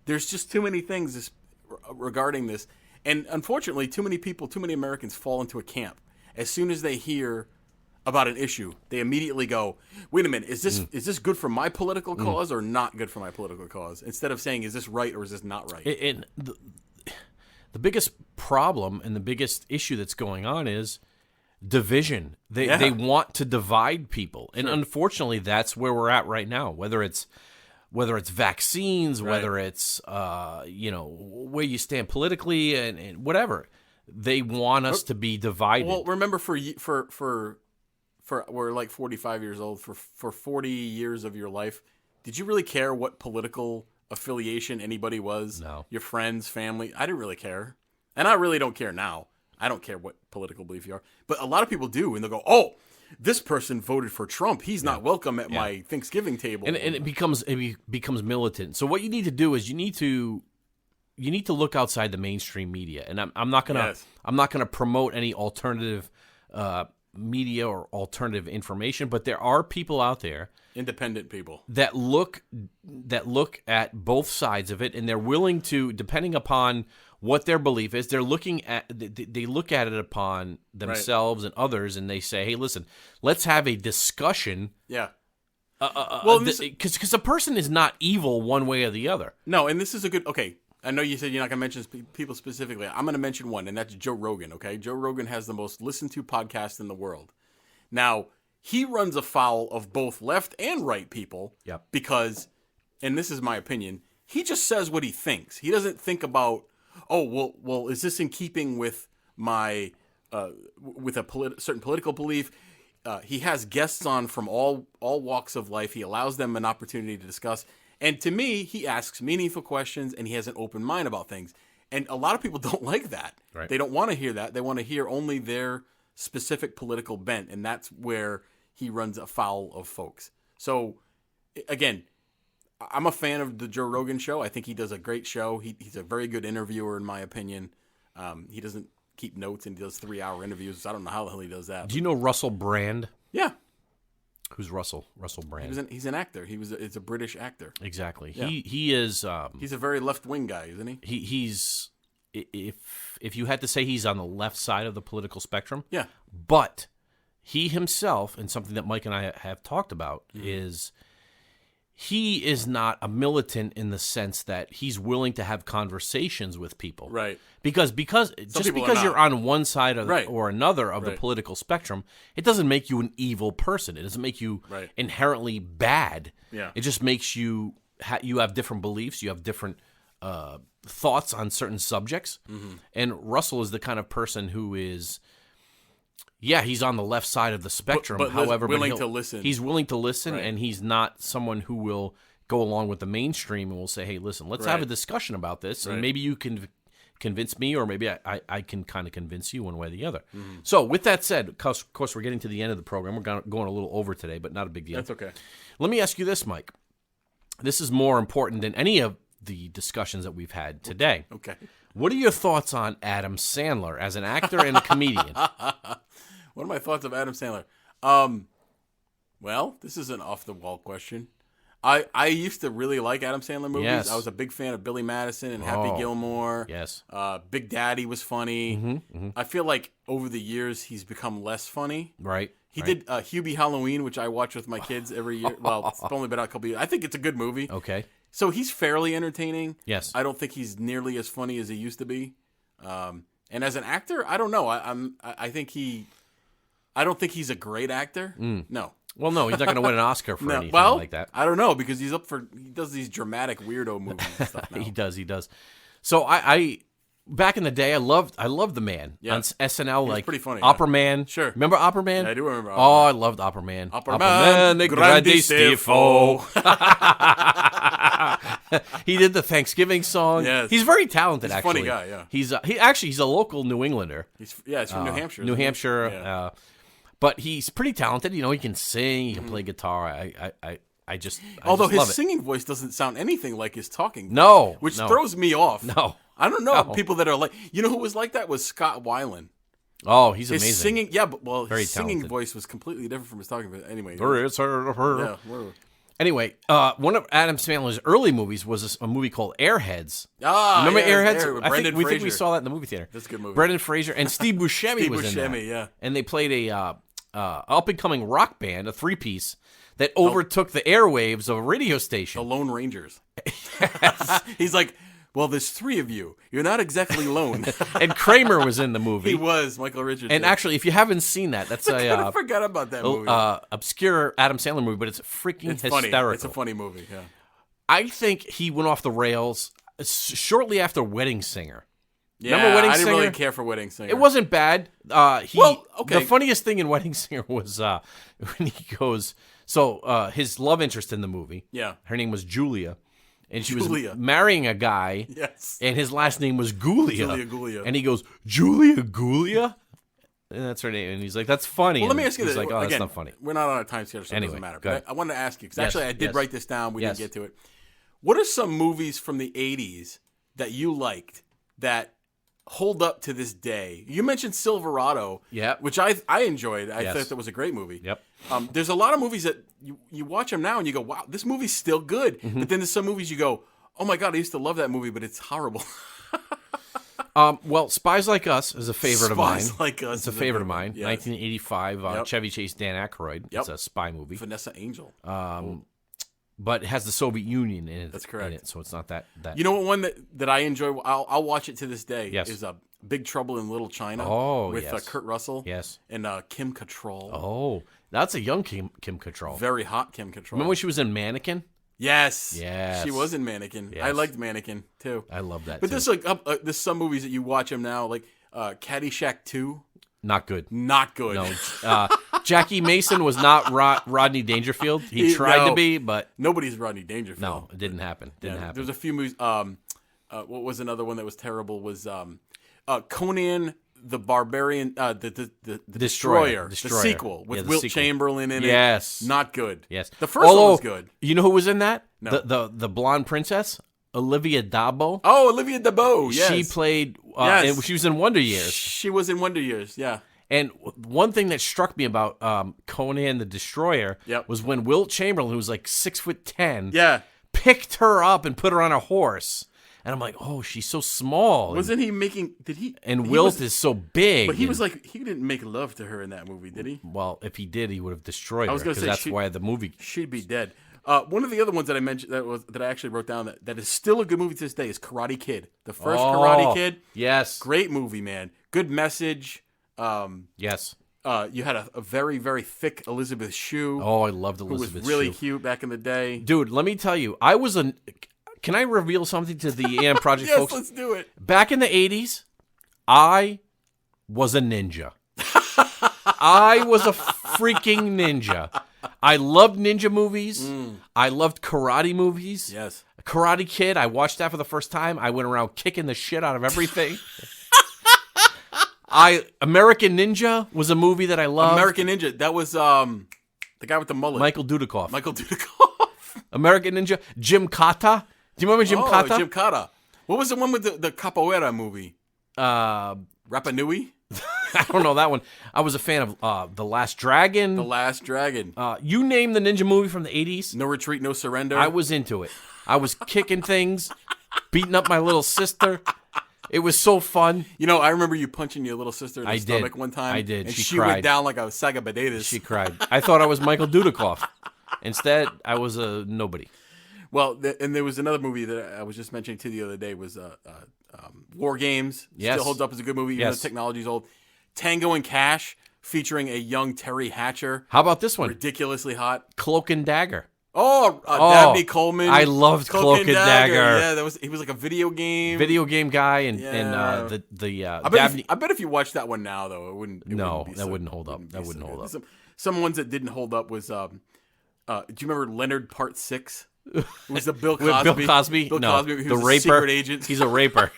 There's just too many things regarding this. And unfortunately, too many Americans fall into a camp. As soon as they hear about an issue, they immediately go, wait a minute, is this good for my political cause or not good for my political cause? Instead of saying, is this right or is this not right?
And the biggest problem and the biggest issue that's going on is division. They want to divide people. And unfortunately, that's where we're at right now, whether it's vaccines, whether it's where you stand politically and whatever, they want us to be divided.
Well, remember for we're like 45 years old. For 40 years of your life, did you really care what political affiliation anybody was?
No.
Your friends, family. I didn't really care, and I really don't care now. I don't care what political belief you are, but a lot of people do, and they'll go, "Oh, this person voted for Trump. He's not welcome at my Thanksgiving table."
And it becomes militant. So what you need to do is you need to look outside the mainstream media. And I'm not gonna promote any alternative media or alternative information, but there are people out there,
independent people,
that look at both sides of it, and they're willing to, depending upon what their belief is, they look at it upon themselves and others, and they say, hey, listen, let's have a discussion.
Yeah.
Because a person is not evil one way or the other.
No, and this is a good, okay, I know you said you're not going to mention people specifically. I'm going to mention one, and that's Joe Rogan, okay? Joe Rogan has the most listened to podcast in the world. Now, he runs afoul of both left and right people because, and this is my opinion, he just says what he thinks. He doesn't think about, oh, well, is this in keeping with my with a certain political belief? He has guests on from all walks of life. He allows them an opportunity to discuss. And to me, he asks meaningful questions, and he has an open mind about things. And a lot of people don't like that.
Right.
They don't want to hear that. They want to hear only their specific political bent, and that's where he runs afoul of folks. So, again, I'm a fan of the Joe Rogan show. I think he does a great show. He's a very good interviewer, in my opinion. He doesn't keep notes, and he does 3-hour interviews. I don't know how the hell he does that.
Do you know Russell Brand?
Yeah.
Who's Russell? Russell Brand.
He's an actor. It's a British actor.
Exactly.
Yeah.
He is.
He's a very left-wing guy, isn't he?
He's if you had to say, he's on the left side of the political spectrum.
Yeah.
But he himself, and something that Mike and I have talked about, is he is not a militant in the sense that he's willing to have conversations with people.
Right.
Because you're on one side or another of the political spectrum, it doesn't make you an evil person. It doesn't make you inherently bad.
Yeah.
It just makes you have different beliefs. You have different thoughts on certain subjects. Mm-hmm. And Russell is the kind of person who is, he's on the left side of the spectrum.
But
however,
willing to listen.
He's willing to listen, and he's not someone who will go along with the mainstream, and we'll say, hey, listen, let's have a discussion about this, and maybe you can convince me, or maybe I can kind of convince you one way or the other. So with that said, of course, we're getting to the end of the program. We're going a little over today, but not a big deal.
That's okay.
Let me ask you this, Mike. This is more important than any of the discussions that we've had today.
Okay.
What are your thoughts on Adam Sandler as an actor and a comedian?
What are my thoughts of Adam Sandler? Well, this is an off-the-wall question. I used to really like Adam Sandler movies.
Yes.
I was a big fan of Billy Madison and Happy Gilmore.
Yes.
Big Daddy was funny. I feel like over the years he's become less funny.
Right.
He did Hubie Halloween, which I watch with my kids every year. Well, it's only been out a couple years. I think it's a good movie.
Okay.
So he's fairly entertaining.
Yes.
I don't think he's nearly as funny as he used to be. And as an actor, I don't know. I don't think he's a great actor. No.
Well, no, he's not going to win an Oscar for anything like that.
I don't know, because he does these dramatic weirdo movies and stuff now.
He does. So I back in the day, I loved the man on SNL, like
pretty funny.
Opera Man.
Sure.
Remember Opera Man?
Yeah, I do remember Opera
Man. I loved Opera Man.
Opera Man,
grandissimo. He did the Thanksgiving song.
Yes.
He's very talented,
He's a
actually.
funny guy, yeah.
He's a local New Englander.
He's from New Hampshire.
New Hampshire.
Yeah.
But he's pretty talented. You know, he can sing, he can play guitar. I just
Although his
love it.
singing voice doesn't sound anything like his talking voice.
No.
Which
no.
throws me off.
No.
I don't know people that are like, you know who was like that was Scott Weiland.
Oh, he's
His
amazing.
singing,
Very
his singing
talented.
voice was completely different from his talking voice. Anyway.
Yeah,
whatever.
Anyway, one of Adam Sandler's early movies was a movie called Airheads.
Ah,
Remember
yeah,
Airheads?
Brendan
we think we
Fraser.
saw that in the movie theater.
That's a good movie.
Brendan Fraser and Steve Buscemi was in that.
yeah.
And they played a up-and-coming rock band, a three-piece, that overtook the airwaves of a radio
The
station.
Lone Rangers. He's like, well, there's three of you. You're not exactly lone.
And Kramer was in the movie.
He was, Michael Richards.
And actually, if you haven't seen that, that's
I forgot about that movie.
obscure Adam Sandler movie, but it's freaking hysterical.
Funny. It's a funny movie, yeah.
I think he went off the rails shortly after Wedding Singer.
Yeah,
Remember Wedding
I didn't
Singer?
really care for Wedding Singer.
It wasn't bad. The
okay.
funniest thing in Wedding Singer was when he goes. So his love interest in the movie.
Yeah.
Her name was Julia, and she was
Julia.
marrying a guy.
Yes.
And his last name was Gulia.
Julia Gulia.
And he goes, Julia Gulia? And that's her name. And he's like, that's funny.
Well, let
And
me ask you
he's
this.
like, oh,
Again,
that's not funny.
We're not on a time schedule, so
Anyway,
it doesn't matter.
go ahead.
But I wanted to ask you, because
Yes,
actually I did
yes.
write this down. We
Yes.
didn't get to it. What are some movies from the 80s that you liked that hold up to this day? You mentioned Silverado,
Yep.
which I enjoyed. I
Yes.
thought that was a great movie.
Yep.
There's a lot of movies that you watch them now and you go, wow, this movie's still good.
Mm-hmm.
But then there's some movies you go, oh my God, I used to love that movie, but it's horrible.
Well, Spies Like Us is a favorite of mine.
Spies Like Us
It's a
is a
favorite
good
of mine.
one, yes.
1985,
Yep.
Chevy Chase, Dan Aykroyd.
Yep.
It's a spy movie.
Vanessa Angel.
But it has the Soviet Union in it.
That's correct.
In it, so it's not that.
You know what one that I enjoy? I'll watch it to this day.
Yes.
Is Big Trouble in Little China.
Oh,
with
yes.
Kurt Russell.
Yes.
And Kim Cattrall.
Oh, that's a young Kim Cattrall.
Very hot Kim Cattrall.
Remember when she was in Mannequin?
Yes.
Yes.
She was in Mannequin.
Yes.
I liked Mannequin too.
I love that.
But
too.
there's some movies that you watch them now, like Caddyshack 2.
Not good.
Not good.
No. Jackie Mason was not Rodney Dangerfield. He tried to be, but
nobody's Rodney Dangerfield.
no, it didn't happen. Didn't happen.
There's a few movies. What was another one that was terrible? Was Conan the Barbarian, the Destroyer, the sequel with
the
Wilt
sequel.
Chamberlain in it.
Yes.
Not good.
Yes.
The first one was good.
You know who was in that?
No.
The blonde princess, Olivia Dabo.
Oh, Olivia Debeau. Yes.
She played.
Yes.
And she was in Wonder Years.
She was in Wonder Years. Yeah.
And one thing that struck me about Conan the Destroyer
Yep.
was when Wilt Chamberlain, who was like 6'10",
Yeah.
picked her up and put her on a horse. And I'm like, oh, she's so small.
Wasn't he making? Did he?
And
he
Wilt
was-
is so big.
But he
and-
was like, he didn't make love to her in that movie, did he?
Well, if he did, he would have destroyed her.
I was gonna
Because
say
that's
she-
why the movie.
She'd be dead. One of the other ones that I mentioned that I actually wrote down that is still a good movie to this day is Karate Kid. The first Karate Kid.
Yes.
Great movie, man. Good message.
Yes.
You had a very, very thick Elizabeth Shue,
Oh, I loved
who was
Elizabeth
really
Shue.
cute back in the day.
Dude, let me tell you, I was a. Can I reveal something to the AM Project
Yes,
folks?
let's do it.
Back in the 80s, I was a ninja. I was a freaking ninja. I loved ninja movies. I loved karate movies.
Yes.
Karate Kid, I watched that for the first time. I went around kicking the shit out of everything. American Ninja was a movie that I loved.
American Ninja. That was the guy with the mullet.
Michael Dudikoff.
Michael Dudikoff.
American Ninja. Jim Kata. Do you remember Jim Kata?
Jim Kata. What was the one with the Capoeira movie? Rapa Nui?
I don't know that one. I was a fan of The Last Dragon.
The Last Dragon.
You name the ninja movie from the 80s.
No Retreat, No Surrender.
I was into it. I was kicking things, beating up my little sister. It was so fun.
You know, I remember you punching your little sister in the stomach one time.
I did.
And she
cried.
went down like a sack of potatoes.
She cried. I thought I was Michael Dudikoff. Instead, I was a nobody.
Well, and there was another movie that I was just mentioning to you the other day was War Games.
Yes.
Still holds up as a good movie, even though the technology's old. Tango and Cash, featuring a young Terry Hatcher.
How about this one?
Ridiculously hot.
Cloak and Dagger.
Dabney Coleman.
I loved Cloak and Dagger.
Yeah, he was like a video game
guy, and Dabney.
I bet if you watched that one now, though, it wouldn't.
Wouldn't hold up. That wouldn't hold up.
Some ones that didn't hold up was. Do you remember Leonard Part 6? It was the Bill Cosby.
Bill Cosby.
Bill
No,
Cosby. He
the
was
raper.
A secret agent.
He's a raper.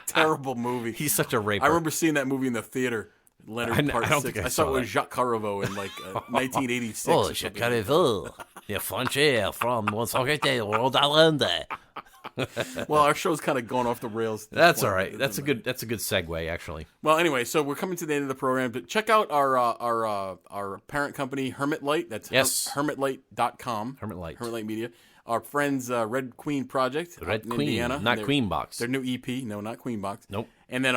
Terrible movie.
He's such a raper.
I remember seeing that movie in the theater. Leonard Part 6. I saw it with Jacques Carreveau in like 1986.
Oh, Jacques Carreveau. You're French from World Island.
Well, our show's kind of going off the rails.
That's all right. That's a good segue, actually.
Well, anyway, so we're coming to the end of the program. But check out our parent company, Hermit Light. That's hermitlight.com.
Hermit Light.
Hermit Light Media. Our friends, Red Queen Project.
Red
in
Queen,
Indiana.
not Queen Box.
Their new EP. No, not Queen Box.
Nope.
And then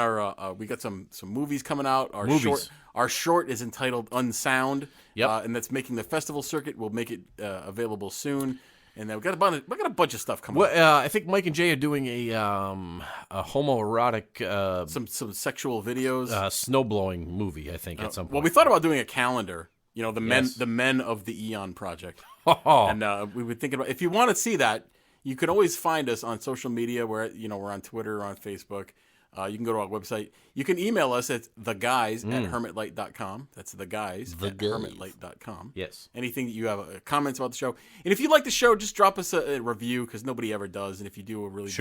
we got some movies coming out. Our short is entitled Unsound.
Yep.
And that's making the festival circuit. We'll make it available soon. And then we got a bunch of stuff coming.
Well, I think Mike and Jay are doing a homoerotic
some sexual videos,
snow blowing movie. I think at some point.
Well, we thought about doing a calendar. You know, the men of the Eon Project. And we would think about, if you want to see that, you can always find us on social media. We're on Twitter, on Facebook. You can go to our website. You can email us at theguys@hermitlight.com. That's theguys@hermitlight.com.
Yes.
Anything that you have comments about the show. And if you like the show, just drop us a review, because nobody ever does. And if you do, we'll really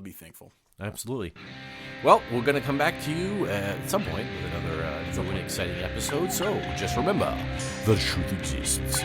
be thankful.
Absolutely. Well, we're going to come back to you at some point with another new and exciting episode. So just remember, the truth exists.